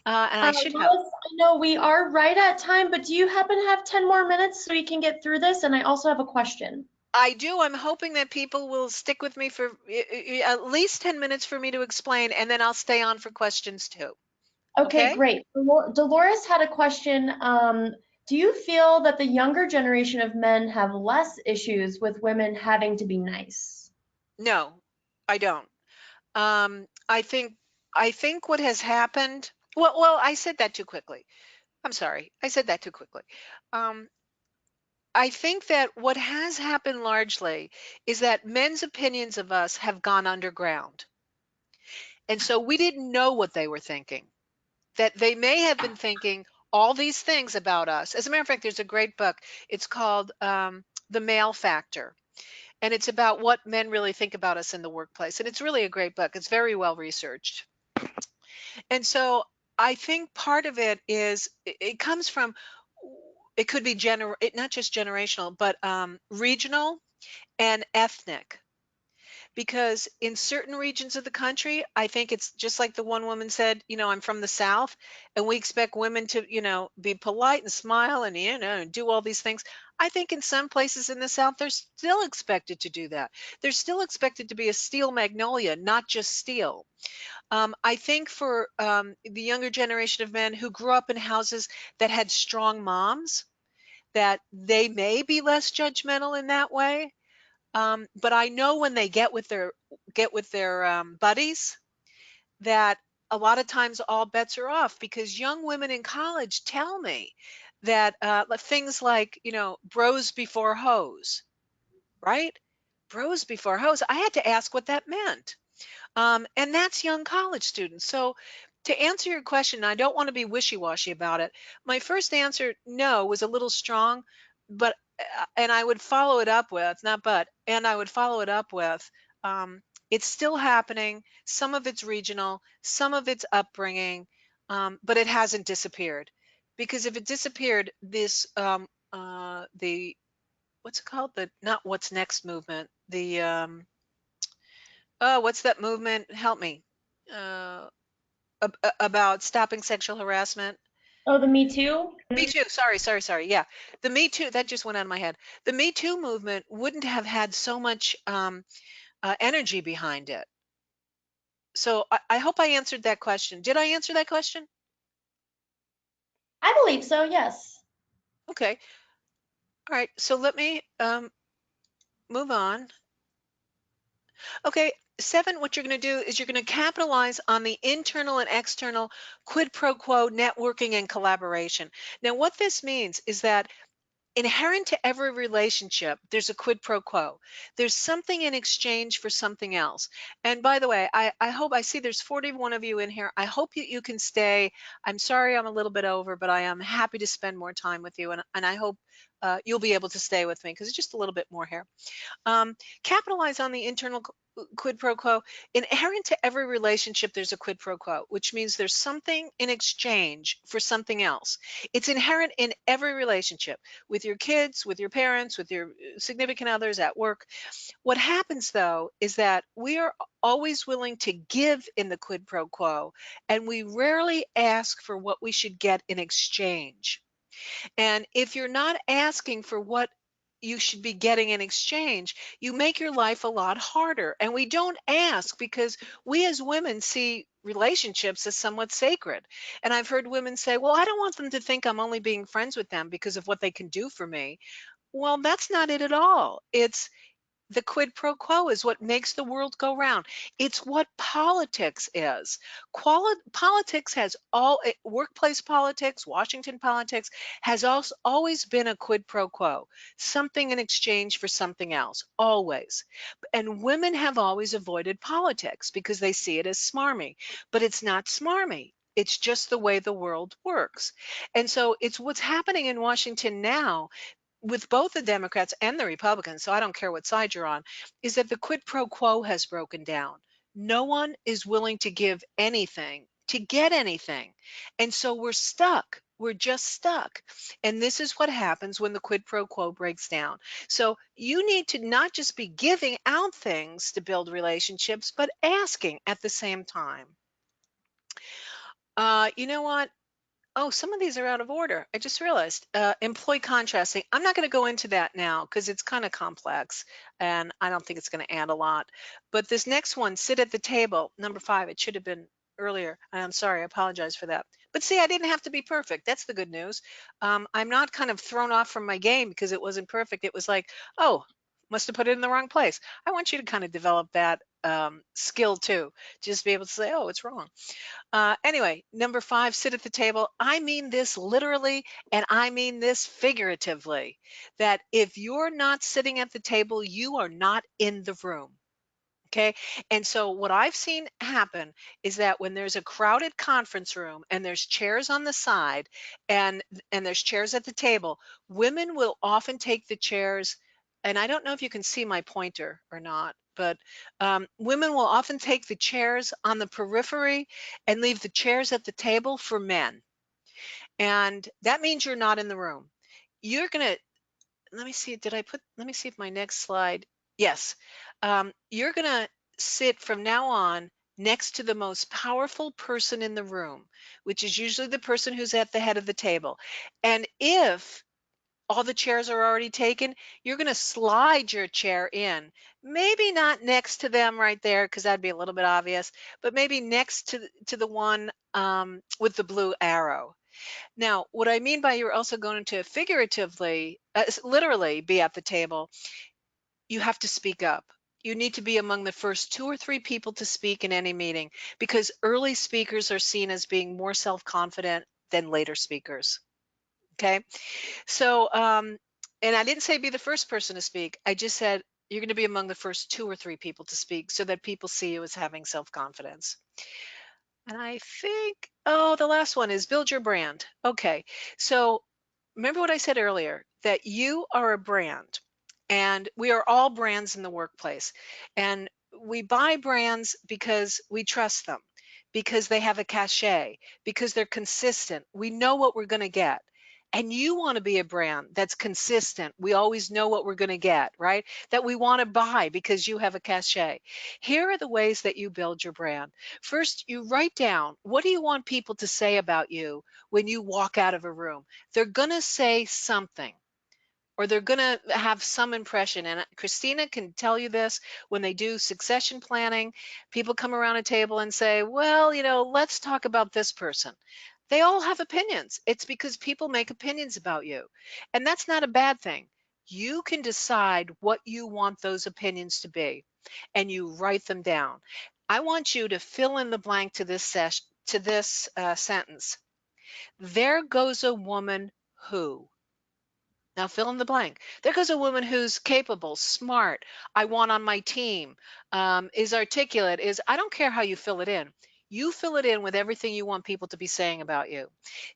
And I should have. Lois, I know we are right at time, but do you happen to have 10 more minutes so we can get through this? And I also have a question. I do. I'm hoping that people will stick with me for at least 10 minutes for me to explain, and then I'll stay on for questions too. Okay, Okay? great. Dolores had a question. Do you feel that the younger generation of men have less issues with women having to be nice? No, I don't. I think what has happened. Well, I said that too quickly. I'm sorry. I said that too quickly. Um, I think that what has happened largely is that men's opinions of us have gone underground. And so we didn't know what they were thinking. That they may have been thinking all these things about us. As a matter of fact, there's a great book. It's called The Male Factor. And it's about what men really think about us in the workplace. And it's really a great book. It's very well researched. And so I think part of it is it comes from, it could be not just generational, but regional and ethnic. Because in certain regions of the country, I think it's just like the one woman said, "I'm from the South and we expect women to, be polite and smile and, do all these things." I think in some places in the South, they're still expected to do that. They're still expected to be a steel magnolia, not just steel. I think for the younger generation of men who grew up in houses that had strong moms, that they may be less judgmental in that way. But I know when they get with their buddies that a lot of times all bets are off because young women in college tell me that things like bros before hoes, right? Bros before hoes. I had to ask what that meant, and that's young college students. So to answer your question, I don't want to be wishy-washy about it. My first answer, no, was a little strong, but and I would follow it up with, not but, and I would follow it up with, um, it's still happening. Some of it's regional, some of it's upbringing, but it hasn't disappeared. Because if it disappeared, the what's it called? The not what's next movement. Oh, what's that movement? Help me. Uh, about stopping sexual harassment. Oh, the Me Too? Me Too. Sorry. Yeah. The Me Too, that just went out of my head. The Me Too movement wouldn't have had so much energy behind it. So I hope I answered that question. Did I answer that question? I believe so, yes. Okay. All right. So let me move on. Okay. 7, what you're going to do is you're going to capitalize on the internal and external quid pro quo networking and collaboration. Now, what this means is that inherent to every relationship, there's a quid pro quo. There's something in exchange for something else. And by the way, I hope I see there's 41 of you in here. I hope you can stay. I'm sorry I'm a little bit over, but I am happy to spend more time with you. And I hope you'll be able to stay with me because it's just a little bit more here. Capitalize on the internal quid pro quo. Inherent to every relationship, there's a quid pro quo, which means there's something in exchange for something else. It's inherent in every relationship with your kids, with your parents, with your significant others at work. What happens though is that we are always willing to give in the quid pro quo, and we rarely ask for what we should get in exchange. And if you're not asking for what you should be getting in exchange, you make your life a lot harder. And we don't ask because we as women see relationships as somewhat sacred. And I've heard women say, well, I don't want them to think I'm only being friends with them because of what they can do for me. Well, that's not it at all. It's the quid pro quo is what makes the world go round. It's what politics is. Politics has workplace politics, Washington politics has also always been a quid pro quo, something in exchange for something else, always. And women have always avoided politics because they see it as smarmy, but it's not smarmy. It's just the way the world works. And so it's what's happening in Washington now with both the Democrats and the Republicans, so I don't care what side you're on, is that the quid pro quo has broken down. No one is willing to give anything to get anything. And so we're stuck. We're just stuck. And this is what happens when the quid pro quo breaks down. So you need to not just be giving out things to build relationships, but asking at the same time. You know what? Oh, some of these are out of order. I just realized. Employee contrasting. I'm not going to go into that now because it's kind of complex and I don't think it's going to add a lot. But this next one, sit at the table, number 5, it should have been earlier. I'm sorry, I apologize for that. But see, I didn't have to be perfect. That's the good news. I'm not kind of thrown off from my game because it wasn't perfect. It was like, oh, must have put it in the wrong place. I want you to kind of develop that skill too. Just be able to say, oh, it's wrong. Anyway, number 5, sit at the table. I mean this literally, and I mean this figuratively, that if you're not sitting at the table, you are not in the room. Okay. And so what I've seen happen is that when there's a crowded conference room and there's chairs on the side and there's chairs at the table, women will often take the chairs. And I don't know if you can see my pointer or not, but women will often take the chairs on the periphery and leave the chairs at the table for men. And that means you're not in the room. You're going to let me see, let me see if my next slide, yes. You're going to sit from now on next to the most powerful person in the room, which is usually the person who's at the head of the table. And if all the chairs are already taken, you're going to slide your chair in. Maybe not next to them right there, because that'd be a little bit obvious, but maybe next to the one with the blue arrow. Now, what I mean by you're also going to figuratively, literally be at the table, you have to speak up. You need to be among the first 2 or 3 people to speak in any meeting because early speakers are seen as being more self-confident than later speakers. Okay. So, and I didn't say be the first person to speak. I just said you're going to be among the first 2 or 3 people to speak so that people see you as having self-confidence. And I think, oh, the last one is build your brand. Okay. So remember what I said earlier. that you are a brand, and we are all brands in the workplace. And we buy brands because we trust them, because they have a cachet, because they're consistent. We know what we're going to get. And you want to be a brand that's consistent. We always know what we're going to get, right? That we want to buy because you have a cachet. Here are the ways that you build your brand. First, you write down, what do you want people to say about you when you walk out of a room? They're going to say something, or they're going to have some impression. And Christina can tell you this, when they do succession planning, people come around a table and say, well, let's talk about this person. They all have opinions. It's because people make opinions about you. And that's not a bad thing. You can decide what you want those opinions to be, and you write them down. I want you to fill in the blank to this sentence. There goes a woman who. Now fill in the blank. There goes a woman who's capable, smart, I want on my team, is articulate, I don't care how you fill it in. You fill it in with everything you want people to be saying about you.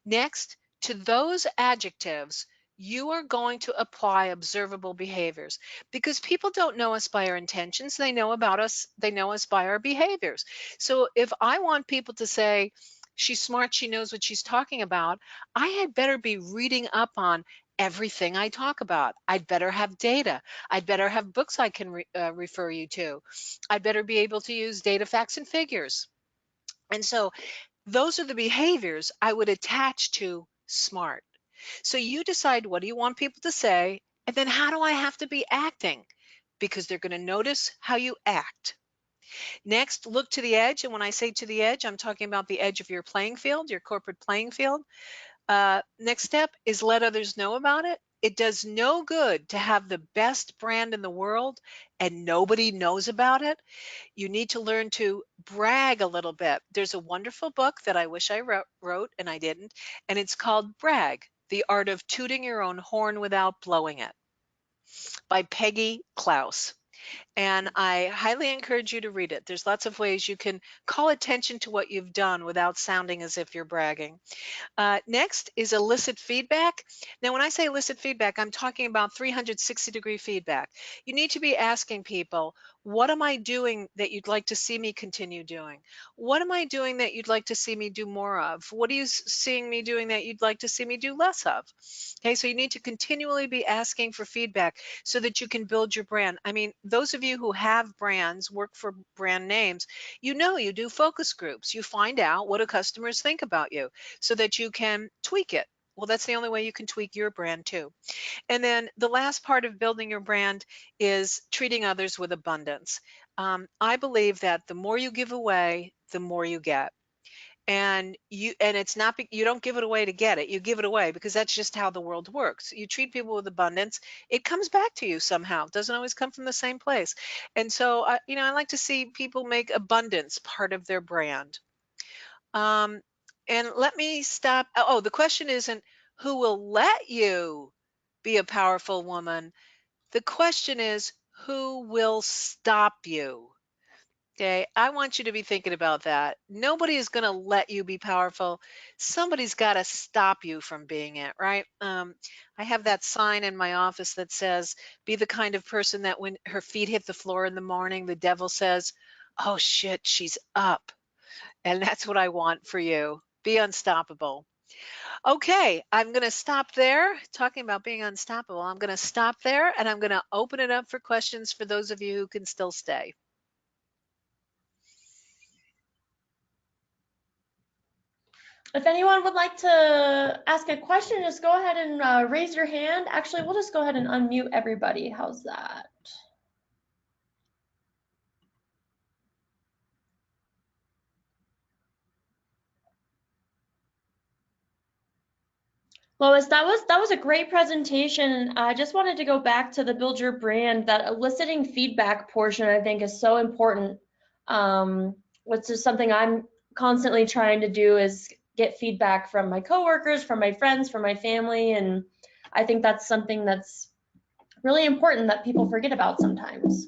Next, to those adjectives, you are going to apply observable behaviors, because people don't know us by our intentions. They know about us. They know us by our behaviors. So if I want people to say, she's smart, she knows what she's talking about, I had better be reading up on everything I talk about. I'd better have data. I'd better have books I can refer you to. I'd better be able to use data, facts, and figures. And so those are the behaviors I would attach to SMART. So you decide, what do you want people to say? And then how do I have to be acting? Because they're going to notice how you act. Next, look to the edge. And when I say to the edge, I'm talking about the edge of your playing field, your corporate playing field. Next step is let others know about it. It does no good to have the best brand in the world and nobody knows about it. You need to learn to brag a little bit. There's a wonderful book that I wish I wrote and I didn't, and it's called Brag, The Art of Tooting Your Own Horn Without Blowing It, by Peggy Klaus. And I highly encourage you to read it. There's lots of ways you can call attention to what you've done without sounding as if you're bragging. Next is elicit feedback. Now, when I say elicit feedback, I'm talking about 360-degree feedback. You need to be asking people, what am I doing that you'd like to see me continue doing? What am I doing that you'd like to see me do more of? What are you seeing me doing that you'd like to see me do less of? Okay, so you need to continually be asking for feedback so that you can build your brand. I mean, those of you who have brands, work for brand names, you do focus groups. You find out what do customers think about you, so that you can tweak it. Well, that's the only way you can tweak your brand too. And then the last part of building your brand is treating others with abundance. I believe that the more you give away, the more you get. And it's not, you don't give it away to get it. You give it away because that's just how the world works. You treat people with abundance, it comes back to you somehow. It doesn't always come from the same place. And so, I like to see people make abundance part of their brand. Um, and let me stop. Oh, the question isn't who will let you be a powerful woman. The question is who will stop you. Okay, I want you to be thinking about that. Nobody is going to let you be powerful. Somebody's got to stop you from being it, right? I have that sign in my office that says, be the kind of person that when her feet hit the floor in the morning, the devil says, oh shit, she's up. And that's what I want for you. Be unstoppable. Okay, I'm going to stop there. Talking about being unstoppable, I'm going to stop there and I'm going to open it up for questions for those of you who can still stay. If anyone would like to ask a question, just go ahead and raise your hand. Actually, we'll just go ahead and unmute everybody. How's that? Lois, that was a great presentation. I just wanted to go back to the build your brand. That eliciting feedback portion, I think, is so important. Which is something I'm constantly trying to do, is get feedback from my coworkers, from my friends, from my family, and I think that's something that's really important that people forget about sometimes.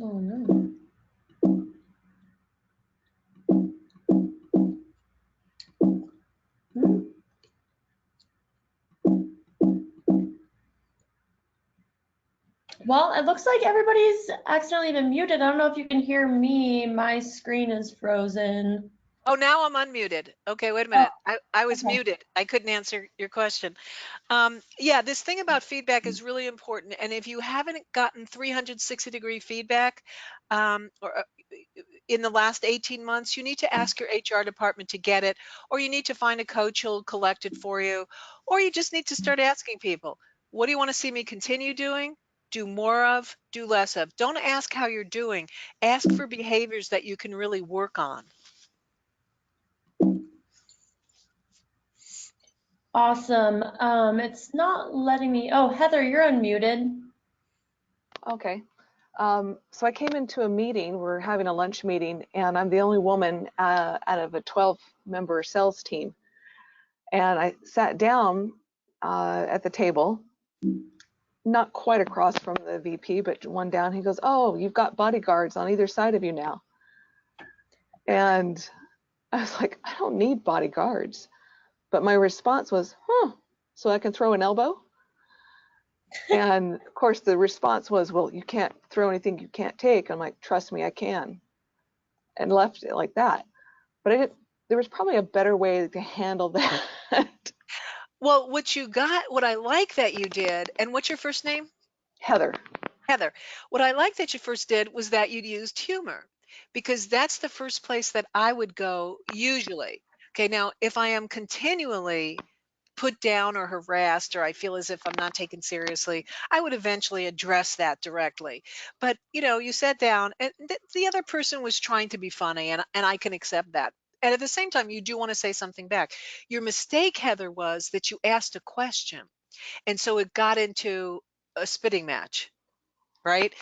Oh no. Hmm. Well, it looks like everybody's accidentally been muted. I don't know if you can hear me. My screen is frozen. Oh, now I'm unmuted. Okay, wait a Oh, minute. I was okay. muted. I couldn't answer your question. Yeah, this thing about feedback is really important. And if you haven't gotten 360-degree feedback or in the last 18 months, you need to ask your HR department to get it, or you need to find a coach who'll collect it for you, or you just need to start asking people, what do you want to see me continue doing? Do more of, do less of. Don't ask how you're doing. Ask for behaviors that you can really work on. Awesome. It's not letting me. Oh, Heather, you're unmuted. Okay. So I came into a meeting, we're having a lunch meeting, and I'm the only woman out of a 12-member sales team. And I sat down at the table, not quite across from the VP, but one down. He goes, "Oh, you've got bodyguards on either side of you now." And I was like, "I don't need bodyguards." But my response was, "Huh, so I can throw an elbow?" And of course, the response was, "Well, you can't throw anything you can't take." I'm like, "Trust me, I can." And left it like that. But there was probably a better way to handle that. Well, what I like that you did, and what's your first name? Heather. Heather. What I like that you first did was that you used humor, because that's the first place that I would go usually. Okay, now if I am continually put down or harassed, or I feel as if I'm not taken seriously, I would eventually address that directly. But you sat down, and the other person was trying to be funny, and I can accept that. And at the same time, you do want to say something back. Your mistake, Heather, was that you asked a question, and so it got into a spitting match, right?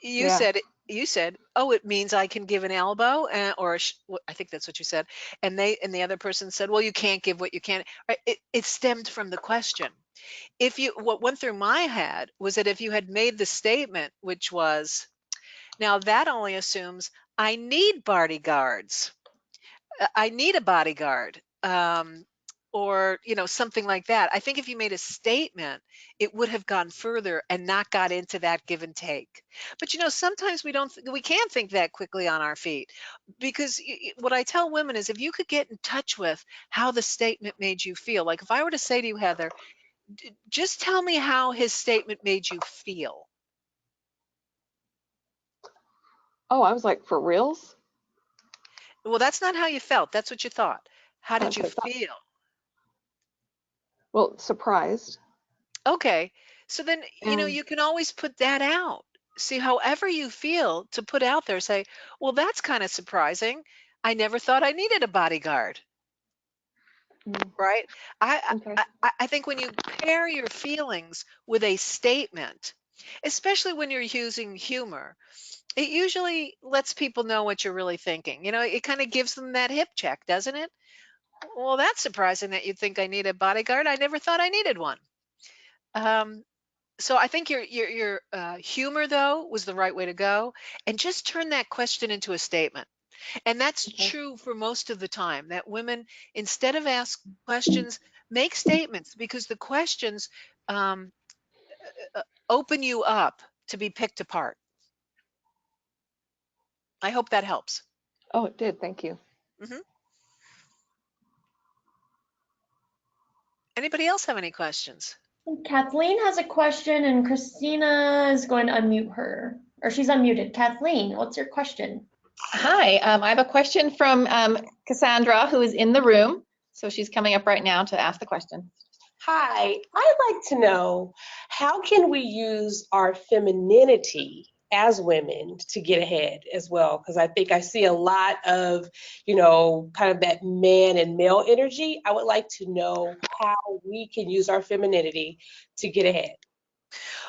You Yeah. said you said, "Oh, it means I can give an elbow," or I think that's what you said. And the other person said, "Well, you can't give what you can't." Right? It stemmed from the question. If you What went through my head was that if you had made the statement, which was, "Now that only assumes I need bodyguards. I need a bodyguard." Or something like that. I think if you made a statement, it would have gone further and not got into that give and take. But sometimes we can't think that quickly on our feet, because what I tell women is, if you could get in touch with how the statement made you feel. Like if I were to say to you, Heather, just tell me how his statement made you feel. Oh, I was like, for reals? Well, that's not how you felt. That's what you thought. How did That's you what I thought. feel? Well, surprised. Okay. So then, And you can always put that out. See, however you feel to put out there, say, well, that's kind of surprising. I never thought I needed a bodyguard, mm, right? okay. I think when you pair your feelings with a statement, especially when you're using humor, it usually lets people know what you're really thinking. It kind of gives them that hip check, doesn't it? Well, that's surprising that you think I need a bodyguard. I never thought I needed one. Um, so I think your humor though was the right way to go, and just turn that question into a statement. And that's Okay. true for most of the time, that women, instead of ask questions, make statements, because the questions um, open you up to be picked apart. I hope that helps. Oh, it did. Thank you. hmm Anybody else have any questions? Kathleen has a question, and Christina is going to unmute her. Or she's unmuted. Kathleen, what's your question? Hi, I have a question from Cassandra, who is in the room. So she's coming up right now to ask the question. Hi, I'd like to know, how can we use our femininity as women to get ahead as well? Because I think I see a lot of, kind of that man and male energy. I would like to know how we can use our femininity to get ahead.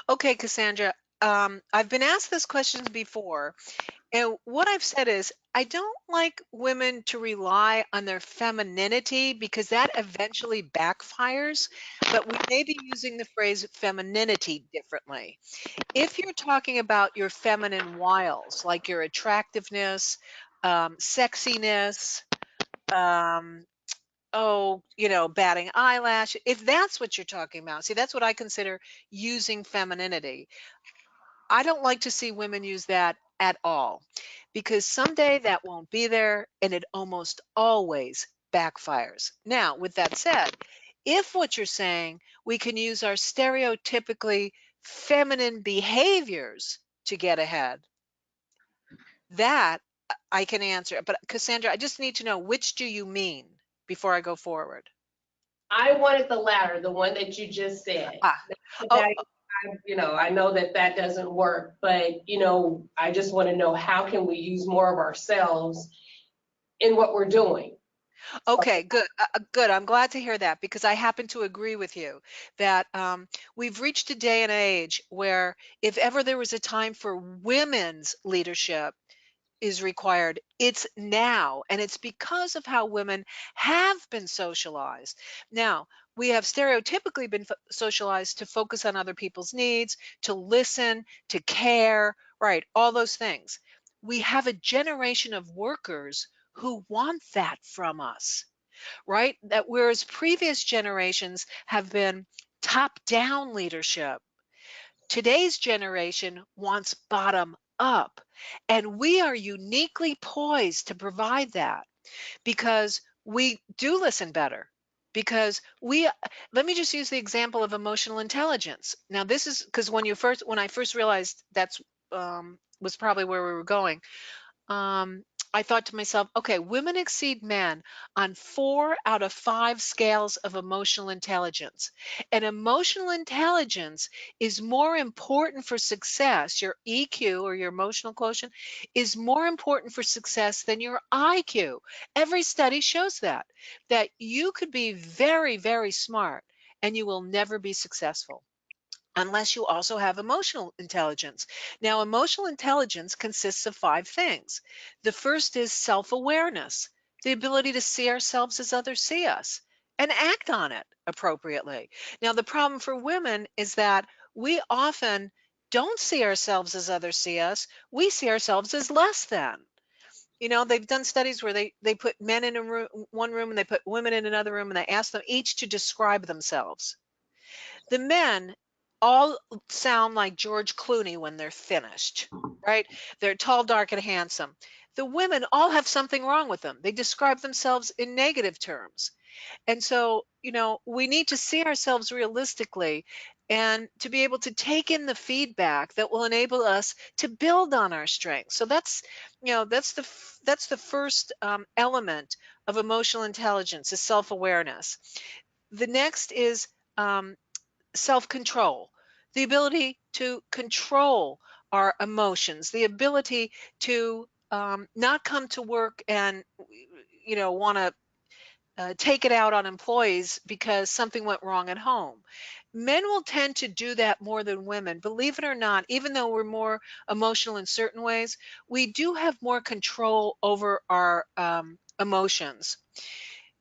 Okay, Cassandra, I've been asked this question before, And what I've said is, I don't like women to rely on their femininity because that eventually backfires, but we may be using the phrase femininity differently. If you're talking about your feminine wiles, like your attractiveness, sexiness, um, batting eyelash, if that's what you're talking about, see, that's what I consider using femininity. I don't like to see women use that at all because someday that won't be there and it almost always backfires. Now, with that said, if what you're saying, we can use our stereotypically feminine behaviors to get ahead, that I can answer. But Cassandra, I just need to know, which do you mean before I go forward? I wanted the latter, the one that you just said. Ah, That, oh, I know that that doesn't work, but, I just want to know, how can we use more of ourselves in what we're doing? okay, good. Good. I'm glad to hear that because I happen to agree with you that we've reached a day and age where if ever there was a time for women's leadership is required, it's now. And it's because of how women have been socialized. Now, we have stereotypically been socialized to focus on other people's needs, to listen, to care, right? All those things. We have a generation of workers who want that from us, right? That whereas previous generations have been top down leadership, today's generation wants bottom up. And we are uniquely poised to provide that because we do listen better. Because let me just use the example of emotional intelligence. Now, this is because when I first realized that's was probably where we were going, um, I thought to myself, okay, women exceed men on 4 out of 5 scales of emotional intelligence. And emotional intelligence is more important for success. Your EQ, or your emotional quotient, is more important for success than your IQ. Every study shows that you could be very, very smart and you will never be successful unless you also have emotional intelligence. Now, emotional intelligence consists of 5 things. The first is self awareness, the ability to see ourselves as others see us and act on it appropriately. Now, the problem for women is that we often don't see ourselves as others see us, we see ourselves as less than. They've done studies where they put men in one room and they put women in another room and they ask them each to describe themselves. The men all sound like George Clooney when they're finished, right? They're tall, dark, and handsome. The women all have something wrong with them. They describe themselves in negative terms. And so, we need to see ourselves realistically and to be able to take in the feedback that will enable us to build on our strengths. So that's the first element of emotional intelligence, is self-awareness. The next is self control, the ability to control our emotions, the ability to not come to work and want to take it out on employees because something went wrong at home. Men will tend to do that more than women. Believe it or not, even though we're more emotional in certain ways, we do have more control over our emotions.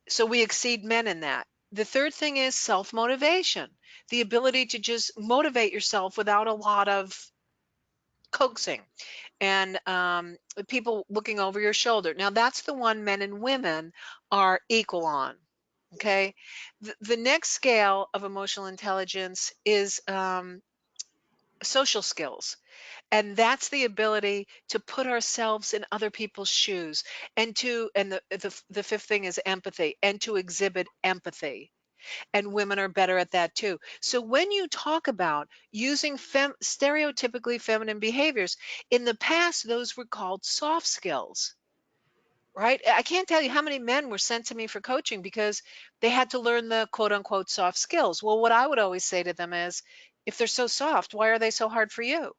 So we exceed men in that. The third thing is self motivation, the ability to just motivate yourself without a lot of coaxing and people looking over your shoulder. Now, that's the one men and women are equal on. Okay. The next scale of emotional intelligence is social skills. And that's the ability to put ourselves in other people's shoes and the fifth thing is empathy, and to exhibit empathy. And women are better at that too. So when you talk about using stereotypically feminine behaviors, in the past, those were called soft skills, right? I can't tell you how many men were sent to me for coaching because they had to learn the quote unquote soft skills. Well, what I would always say to them is, if they're so soft, why are they so hard for you?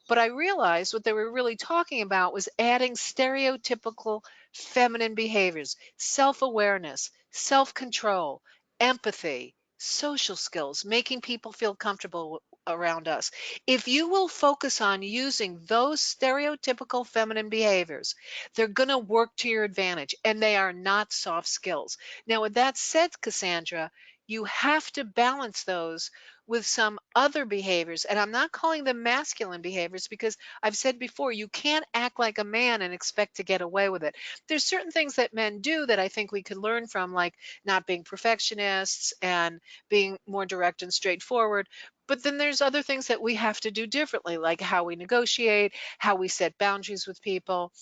But I realized what they were really talking about was adding stereotypical feminine behaviors, self awareness, self control, empathy, social skills, making people feel comfortable around us. If you will focus on using those stereotypical feminine behaviors, they're going to work to your advantage, and they are not soft skills. Now, with that said, Cassandra, you have to balance those with some other behaviors. And I'm not calling them masculine behaviors because I've said before, you can't act like a man and expect to get away with it. There's certain things that men do that I think we could learn from, like not being perfectionists and being more direct and straightforward. But then there's other things that we have to do differently, like how we negotiate, how we set boundaries with people.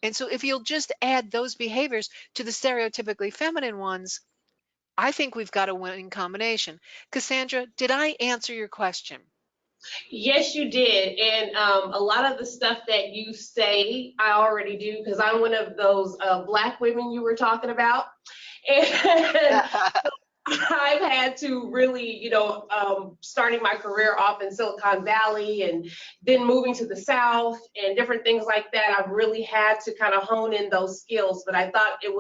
And so if you'll just add those behaviors to the stereotypically feminine ones, I think we've got a winning combination. Cassandra, did I answer your question? Yes, you did. And a lot of the stuff that you say, I already do because I'm one of those Black women you were talking about. And I've had to really, starting my career off in Silicon Valley and then moving to the South and different things like that, I've really had to kind of hone in those skills. But I thought it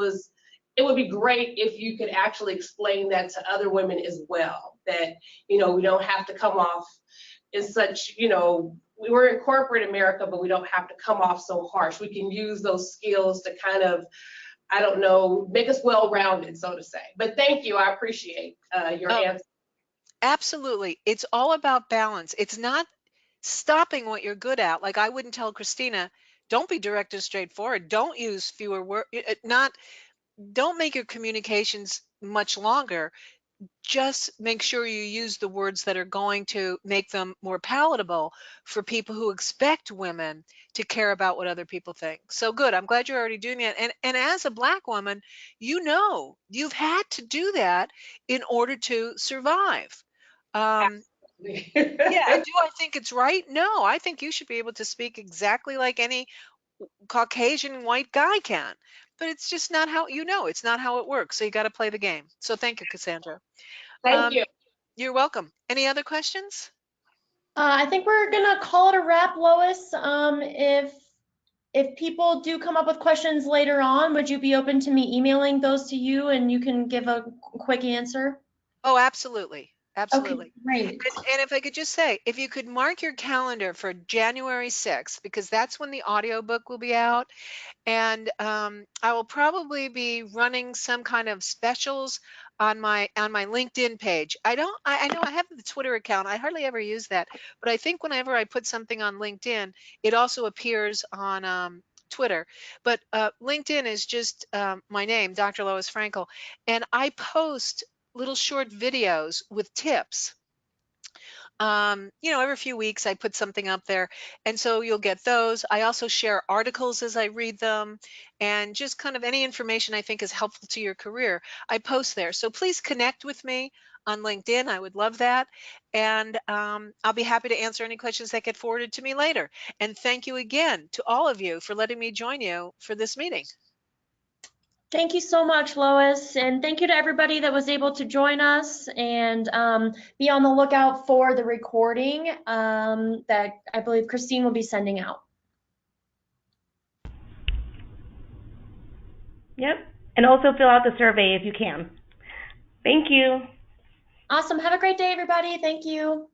would be great if you could actually explain that to other women as well, that, we don't have to come off in such, we're in corporate America, but we don't have to come off so harsh. We can use those skills to kind of, I don't know, make us well-rounded, so to say. But thank you. I appreciate your answer. Absolutely. It's all about balance. It's not stopping what you're good at. Like I wouldn't tell Christina, don't be direct and straightforward. Don't use fewer words. Don't make your communications much longer. Just make sure you use the words that are going to make them more palatable for people who expect women to care about what other people think. So good. I'm glad you're already doing that. And as a Black woman, you've had to do that in order to survive. Yeah, do I think it's right? No, I think you should be able to speak exactly like any Caucasian white guy can. But it's just not how, it's not how it works. So you got to play the game. So thank you, Cassandra. Thank you. You're welcome. Any other questions? I think we're gonna call it a wrap, Lois. If people do come up with questions later on, would you be open to me emailing those to you and you can give a quick answer? Oh, absolutely. Okay, Absolutely. great. And if I could just say, if you could mark your calendar for January 6th, because that's when the audiobook will be out, and I will probably be running some kind of specials on my LinkedIn page. I know I have the Twitter account. I hardly ever use that, but I think whenever I put something on LinkedIn, it also appears on Twitter. But LinkedIn is just my name, Dr. Lois Frankel, and I post little short videos with tips. Every few weeks I put something up there. And so you'll get those. I also share articles as I read them, and just kind of any information I think is helpful to your career, I post there. So please connect with me on LinkedIn. I would love that. And I'll be happy to answer any questions that get forwarded to me later. And thank you again to all of you for letting me join you for this meeting. Thank you so much, Lois, and thank you to everybody that was able to join us, and be on the lookout for the recording that I believe Christine will be sending out. Yep. And also fill out the survey if you can. Thank you. Awesome. Have a great day, everybody. Thank you.